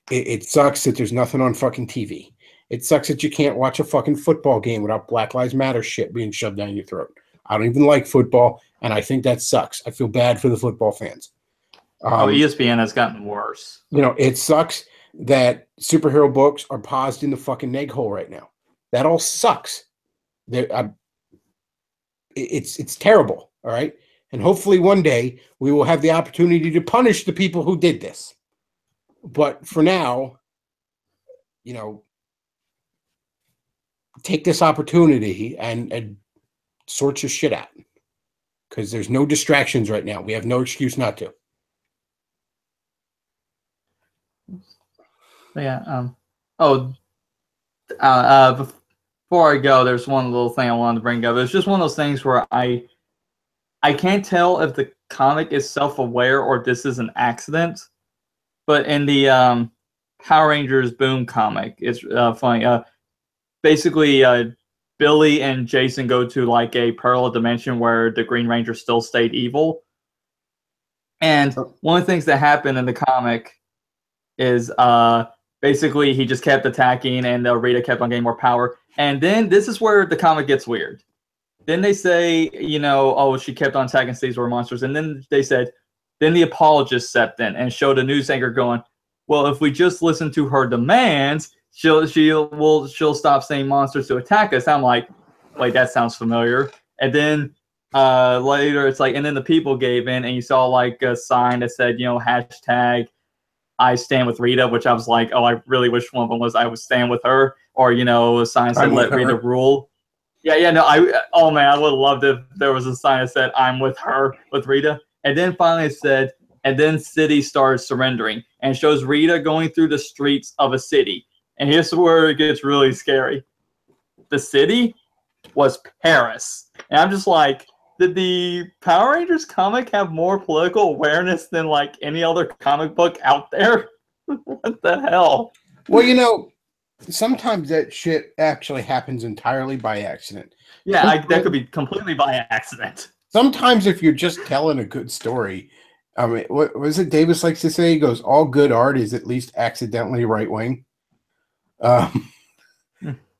It sucks that there's nothing on fucking TV. It sucks that you can't watch a fucking football game without Black Lives Matter shit being shoved down your throat. I don't even like football, and I think that sucks. I feel bad for the football fans. ESPN has gotten worse. You know, it sucks that superhero books are paused in the fucking egg hole right now. That all sucks. It's terrible, all right? And hopefully one day we will have the opportunity to punish the people who did this. But for now, you know, take this opportunity and sort your shit out. Because there's no distractions right now. We have no excuse not to. Yeah. Before I go, there's one little thing I wanted to bring up. It's just one of those things where I can't tell if the comic is self-aware or this is an accident. But in the Power Rangers Boom comic, it's funny. Basically, Billy and Jason go to like a parallel dimension where the Green Ranger still stayed evil. And one of the things that happened in the comic is basically he just kept attacking and Rita kept on getting more power. And then this is where the comic gets weird. Then they say, you know, oh, she kept on attacking cities were monsters. And then they said, then the apologist stepped in and showed a news anchor going, well, if we just listen to her demands, she'll stop saying monsters to attack us. I'm like, wait, that sounds familiar. And then later it's like, and then the people gave in, and you saw like a sign that said, hashtag I stand with Rita, which I was like, oh, I really wish one of them was I would stand with her, or a sign that said let Rita rule. Yeah, no, oh man, I would have loved if there was a sign that said I'm with her, with Rita. And then finally it said, and then city started surrendering, and it shows Rita going through the streets of a city. And here's where it gets really scary. The city was Paris. And I'm just like, did the Power Rangers comic have more political awareness than like any other comic book out there? What the hell? Well, sometimes that shit actually happens entirely by accident. Yeah, that could be completely by accident. Sometimes if you're just telling a good story, I mean, what was it Davis likes to say? He goes, all good art is at least accidentally right-wing.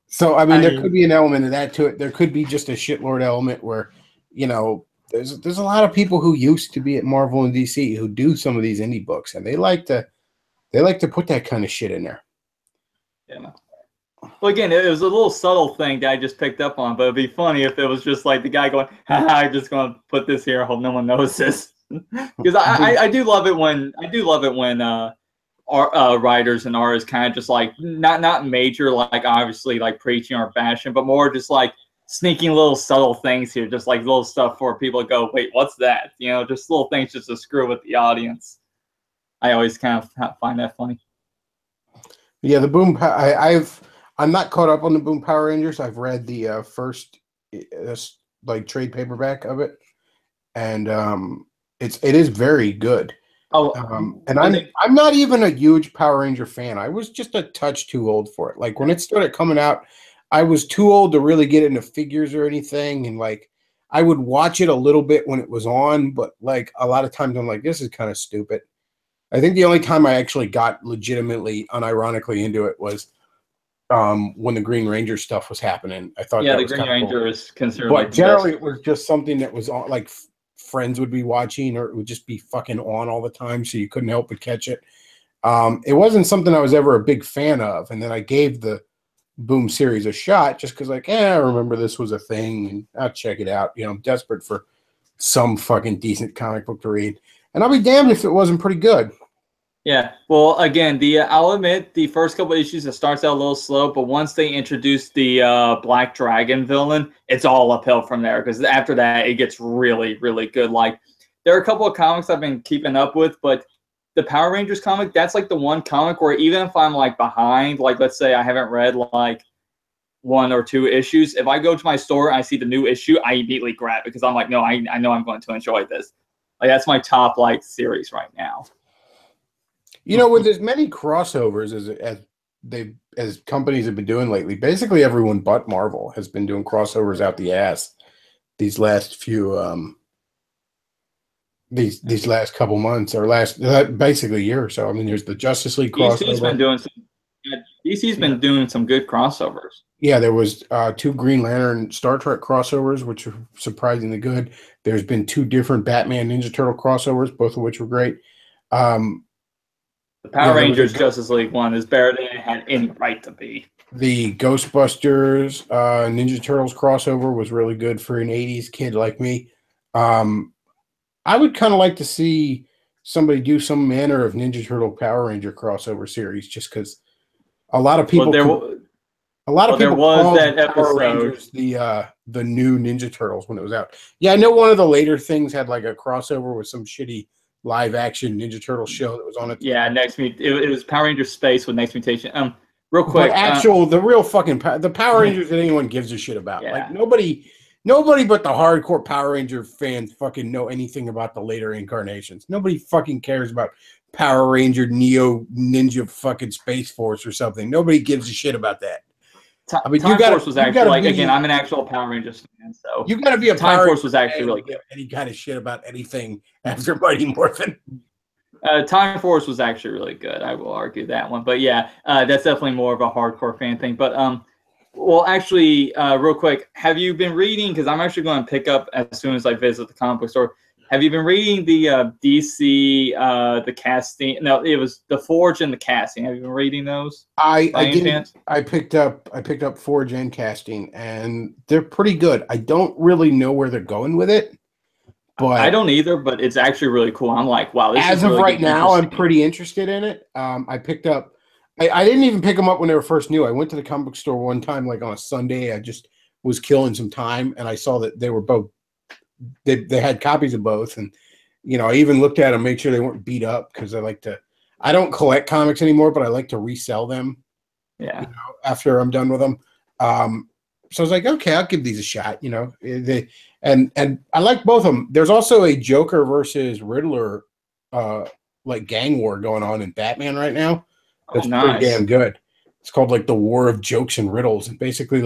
So, I mean, there could be an element of that to it. There could be just a shitlord element where, there's a lot of people who used to be at Marvel and DC who do some of these indie books, and they like to put that kind of shit in there. Yeah. Well, again, it was a little subtle thing that I just picked up on, but it'd be funny if it was just like the guy going, I'm just going to put this here. I hope no one knows this. Because I do love it when writers and artists kind of just like not major, like obviously like preaching or bashing, but more just like sneaking little subtle things here, just like little stuff for people to go, wait, what's that? Just little things just to screw with the audience. I always kind of find that funny. Yeah, the Boom. I'm not caught up on the Boom Power Rangers. I've read the first like trade paperback of it, and it is very good. Oh, and I'm not even a huge Power Ranger fan. I was just a touch too old for it. Like when it started coming out, I was too old to really get into figures or anything, and like I would watch it a little bit when it was on, but like a lot of times I'm like, this is kind of stupid. I think the only time I actually got legitimately, unironically into it was when the Green Ranger stuff was happening. I thought the Green Ranger cool. is considered. But like generally, it was just something that was on, like friends would be watching, or it would just be fucking on all the time, so you couldn't help but catch it. It wasn't something I was ever a big fan of, and then I gave the Boom series a shot just because, like, I remember this was a thing, and I'll check it out. I'm desperate for some fucking decent comic book to read. And I'll be damned if it wasn't pretty good. Yeah. Well, again, I'll admit the first couple of issues, it starts out a little slow, but once they introduce the Black Dragon villain, it's all uphill from there. Because after that, it gets really, really good. Like, there are a couple of comics I've been keeping up with, but the Power Rangers comic, that's like the one comic where even if I'm like behind, like let's say I haven't read like 1 or 2 issues, if I go to my store and I see the new issue, I immediately grab it because I'm like, no, I know I'm going to enjoy this. Like that's my top like series right now. With as many crossovers as companies have been doing lately, basically everyone but Marvel has been doing crossovers out the ass these last few these last couple months, or basically a year or so. I mean, there's the Justice League crossover. DC's been doing some good crossovers. Yeah, there was 2 Green Lantern Star Trek crossovers, which are surprisingly good. There's been 2 different Batman Ninja Turtle crossovers, both of which were great. The Power Rangers Justice League one is better than it had any right to be. The Ghostbusters Ninja Turtles crossover was really good for an 80s kid like me. I would kind of like to see somebody do some manner of Ninja Turtle Power Ranger crossover series, just because a lot of people there was that episode, Rangers the new Ninja Turtles when it was out. Yeah, I know one of the later things had like a crossover with some shitty live action Ninja Turtle show that was on it. Yeah, it was Power Rangers Space with Next Mutation. Real quick, the real fucking the Power Rangers that anyone gives a shit about. Yeah. Like nobody but the hardcore Power Ranger fans fucking know anything about the later incarnations. Nobody fucking cares about Power Ranger Neo Ninja fucking Space Force or something. Nobody gives a shit about that. I mean, Time Force was actually like, again, I'm an actual Power Rangers fan, so you got to be a Time Force was actually really good. Any kind of shit about anything after Mighty Morphin. Time Force was actually really good. I will argue that one, but yeah, that's definitely more of a hardcore fan thing. But well, actually, real quick, have you been reading? Because I'm actually going to pick up as soon as I visit the comic book store. Have you been reading the DC the casting? No, it was the Forge and the casting. Have you been reading those? I any did. chance? I picked up Forge and Casting, and they're pretty good. I don't really know where they're going with it, but I don't either. But it's actually really cool. I'm like, wow, this as is of really right now, I'm interesting. pretty interested in it. I picked up. I didn't even pick them up when they were first new. I went to the comic book store one time, like on a Sunday. I just was killing some time, and I saw that they were both. They had copies of both, and I even looked at them, make sure they weren't beat up, because I like to. I don't collect comics anymore, but I like to resell them. Yeah. After I'm done with them. So I was like, okay, I'll give these a shot. And I like both of them. There's also a Joker versus Riddler, like gang war going on in Batman right now. That's pretty nice. damn good. It's called like the War of Jokes and Riddles, and basically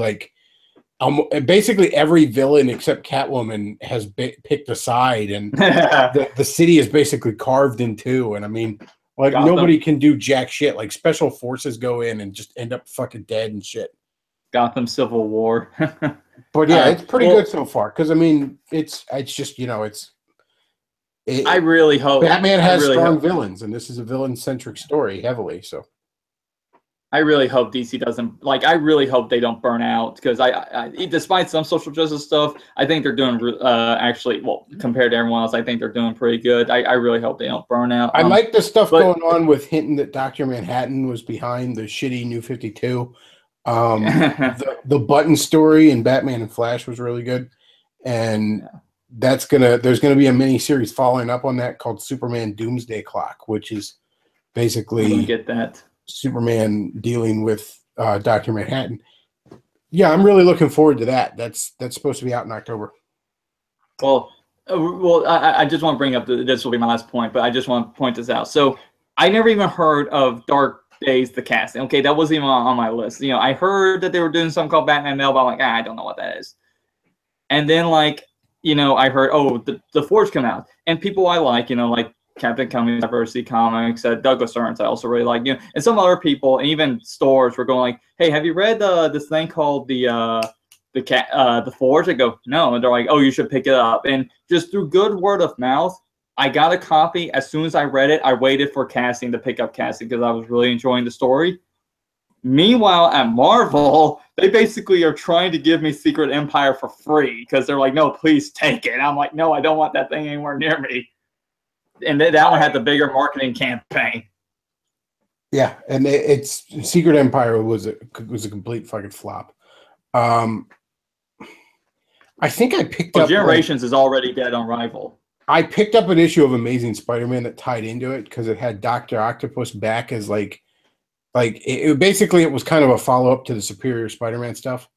basically every villain except Catwoman has picked a side, and the city is basically carved in two. And I mean, like nobody can do jack shit. Like special forces go in and just end up fucking dead and shit. Gotham Civil War. But yeah, it's pretty good so far. Because I mean, it's just I really hope Batman has strong villains, and this is a villain-centric story heavily. So I really hope DC doesn't I really hope they don't burn out, because I despite some social justice stuff, I think they're doing actually well compared to everyone else. I think they're doing pretty good. I really hope they don't burn out. I like the stuff going on with hinting that Dr. Manhattan was behind the shitty New 52. The Button story in Batman and Flash was really good, and there's gonna be a mini series following up on that called Superman Doomsday Clock, which is basically get that. Superman dealing with Dr. Manhattan. Yeah, I'm really looking forward to that. That's supposed to be out in October. Well, I just want to bring up this will be my last point, but I just want to point this out. So I never even heard of Dark Days, the casting. Okay, that wasn't even on my list. I heard that they were doing something called Batman Mail, but I'm like, I don't know what that is. And then I heard, the Forge come out, and people I like, like Captain Cummings, Diversity Comics, Douglas Stearns, I also really like, and some other people, and even stores were going like, hey, have you read this thing called the Forge? I go, no, and they're like, oh, you should pick it up. And just through good word of mouth, I got a copy. As soon as I read it, I waited for Casting to pick up Casting because I was really enjoying the story. Meanwhile, at Marvel, they basically are trying to give me Secret Empire for free because they're like, no, please take it. I'm like, no, I don't want that thing anywhere near me. And that one had the bigger marketing campaign. Yeah, and it's Secret Empire was a complete fucking flop. I think I picked up Generations is already dead on Rival. I picked up an issue of Amazing Spider-Man that tied into it because it had Dr. Octopus back as basically it was kind of a follow-up to the Superior Spider-Man stuff.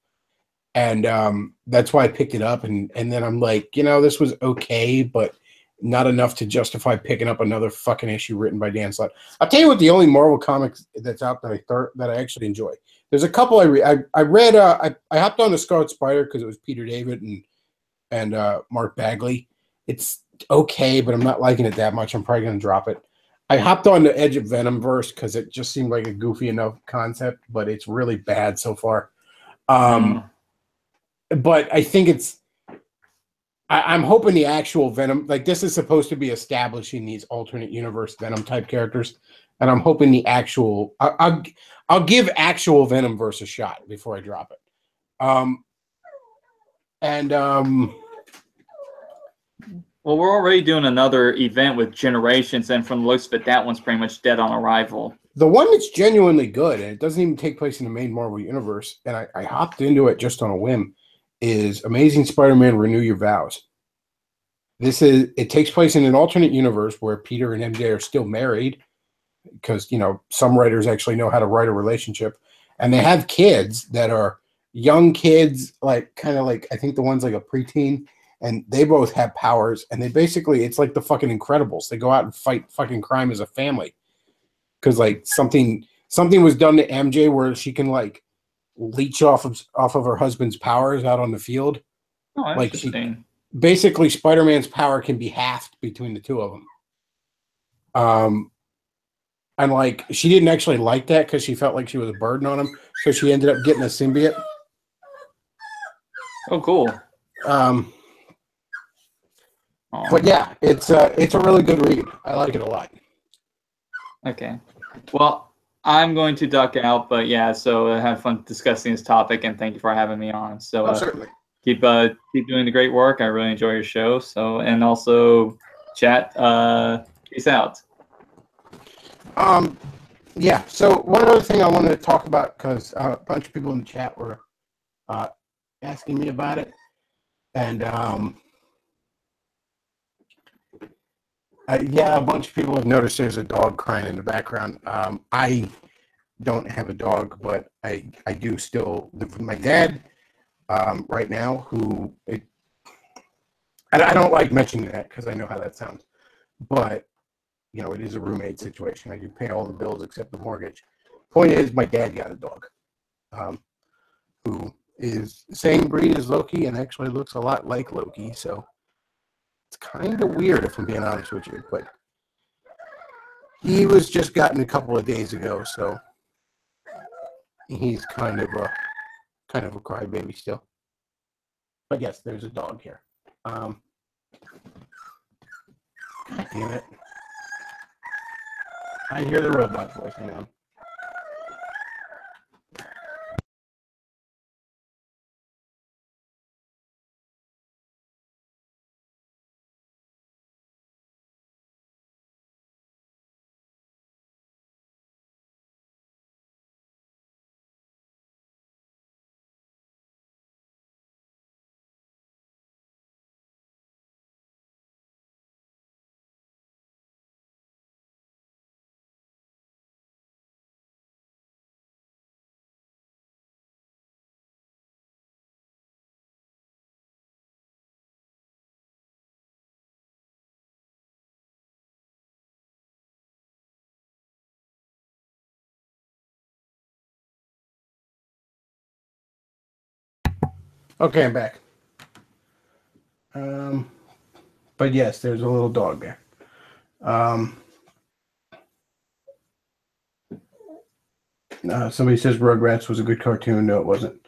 And that's why I picked it up. And then I'm like, this was okay, but not enough to justify picking up another fucking issue written by Dan Slott. I'll tell you what the only Marvel comics that's out that I actually enjoy. There's a couple I read. I hopped on the Scarlet Spider because it was Peter David and Mark Bagley. It's okay, but I'm not liking it that much. I'm probably going to drop it. I hopped on the Edge of Venomverse because it just seemed like a goofy enough concept, but it's really bad so far. But I think I'm hoping the actual Venom, this is supposed to be establishing these alternate universe Venom type characters, and I'm hoping the actual, I'll give actual Venomverse a shot before I drop it. Well, we're already doing another event with Generations, and from the looks of it, that one's pretty much dead on arrival. The one that's genuinely good, and it doesn't even take place in the main Marvel universe, and I hopped into it just on a whim, is Amazing Spider-Man Renew Your Vows. It takes place in an alternate universe where Peter and MJ are still married, because, some writers actually know how to write a relationship, and they have kids that are young kids, I think the one's like a preteen, and they both have powers, and they basically, it's like the fucking Incredibles. They go out and fight fucking crime as a family. Because something was done to MJ where she can leech off of her husband's powers out on the field. Oh, interesting. Basically, Spider-Man's power can be halved between the two of them. And she didn't actually like that because she felt like she was a burden on him, so she ended up getting a symbiote. Oh, cool. Oh, But yeah, it's a really good read. I like it a lot. okay. Well, I'm going to duck out, but yeah, so I had fun discussing this topic, and thank you for having me on. So Certainly. keep doing the great work. I really enjoy your show. So, and also chat. Peace out. Yeah. So one other thing I wanted to talk about, because a bunch of people in the chat were asking me about it, and yeah, a bunch of people have noticed there's a dog crying in the background. I don't have a dog, but I do still live with my dad right now, I don't like mentioning that because I know how that sounds, but it is a roommate situation. I do pay all the bills except the mortgage. Point is, my dad got a dog who is the same breed as Loki and actually looks a lot like Loki, so it's kind of weird if I'm being honest with you, but he was just gotten a couple of days ago, so he's kind of a crybaby still. But yes, there's a dog here. God damn it. I hear the robot voice now. Okay, I'm back. But yes, there's a little dog there. Somebody says Rugrats was a good cartoon. No, it wasn't.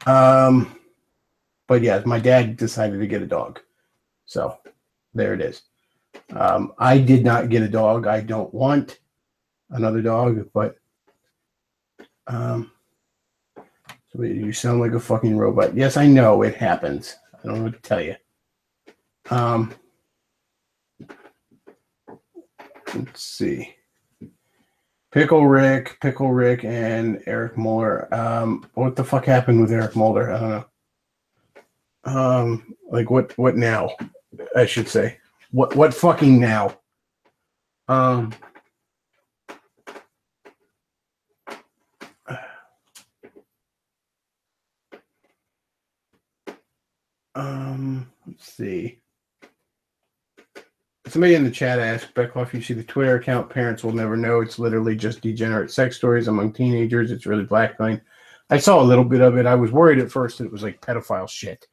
But yes, my dad decided to get a dog. So there it is. I did not get a dog. I don't want another dog, but you sound like a fucking robot. Yes, I know it happens. I don't know what to tell you. Let's see. Pickle Rick, and Eric Muller. What the fuck happened with Eric Mulder? I don't know. Like what now? I should say. What fucking now? Let's see. Somebody in the chat asked, Bechtloff, you see the Twitter account, parents will never know. It's literally just degenerate sex stories among teenagers. It's really blackmailing. I saw a little bit of it. I was worried at first that it was like pedophile shit.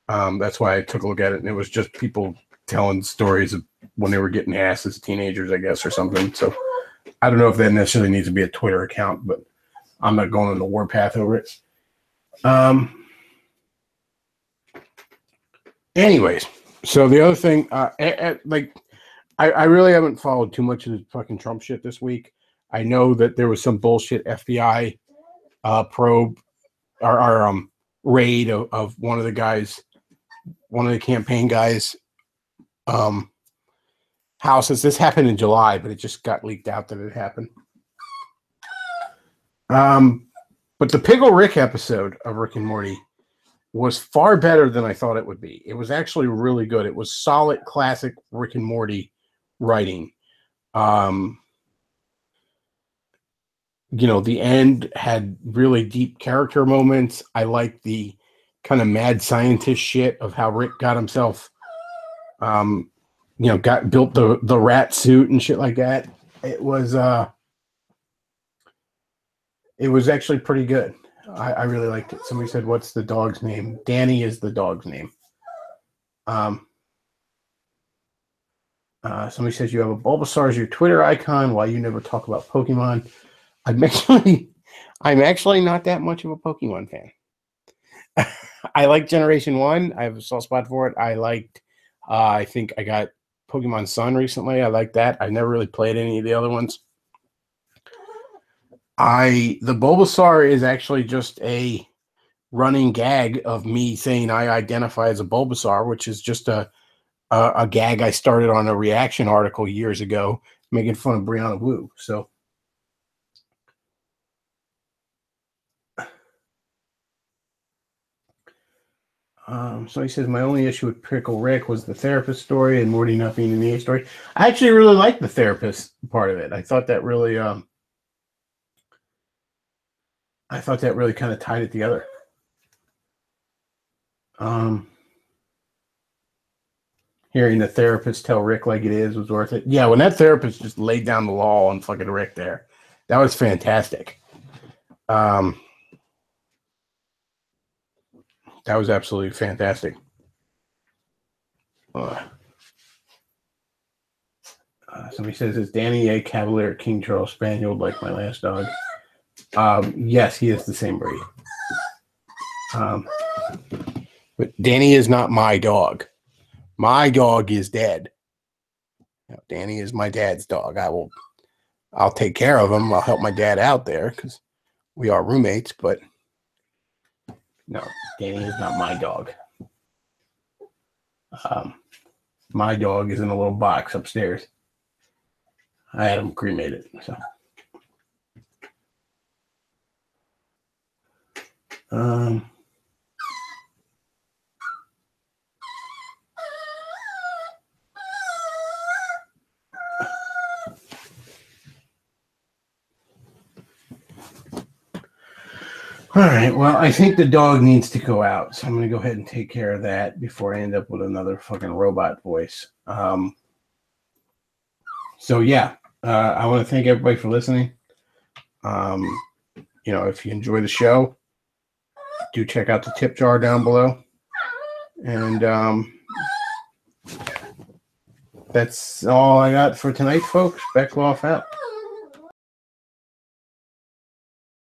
That's why I took a look at it, and it was just people telling stories of when they were getting ass as teenagers, I guess, or something. So I don't know if that necessarily needs to be a Twitter account, but I'm not going on the warpath over it. Anyways, so the other thing, I really haven't followed too much of the fucking Trump shit this week. I know that there was some bullshit FBI probe or raid of one of the guys, one of the campaign guys' houses. This happened in July, but it just got leaked out that it happened. But the Pickle Rick episode of Rick and Morty was far better than I thought it would be. It was actually really good. It was solid, classic Rick and Morty writing. The end had really deep character moments. I liked the kind of mad scientist shit of how Rick got himself, built the rat suit and shit like that. It was actually pretty good. I really liked it. Somebody said, "What's the dog's name?" Danny is the dog's name. Somebody says you have a Bulbasaur as your Twitter icon. Why you never talk about Pokemon? I'm actually not that much of a Pokemon fan. I like Generation 1. I have a soft spot for it. I liked I think I got Pokemon Sun recently. I like that. I never really played any of the other ones. The Bulbasaur is actually just a running gag of me saying I identify as a Bulbasaur, which is just a gag I started on a reaction article years ago, making fun of Brianna Wu. So, so he says my only issue with Pickle Rick was the therapist story and Morty not being in the A story. I actually really liked the therapist part of it. I thought that really, kind of tied it together. Hearing the therapist tell Rick like it is was worth it. Yeah, when that therapist just laid down the law on fucking Rick there, that was fantastic. That was absolutely fantastic. Somebody says, is Danny a Cavalier King Charles Spaniel like my last dog? Yes, he is the same breed. But Danny is not my dog. My dog is dead. You know, Danny is my dad's dog. I'll take care of him. I'll help my dad out there because we are roommates, but no, Danny is not my dog. My dog is in a little box upstairs. I had him cremated, so. All right, well, I think the dog needs to go out, so I'm going to go ahead and take care of that before I end up with another fucking robot voice. So, yeah, I want to thank everybody for listening. You know, if you enjoy the show, do check out the tip jar down below. And that's all I got for tonight, folks. Bechtloff out.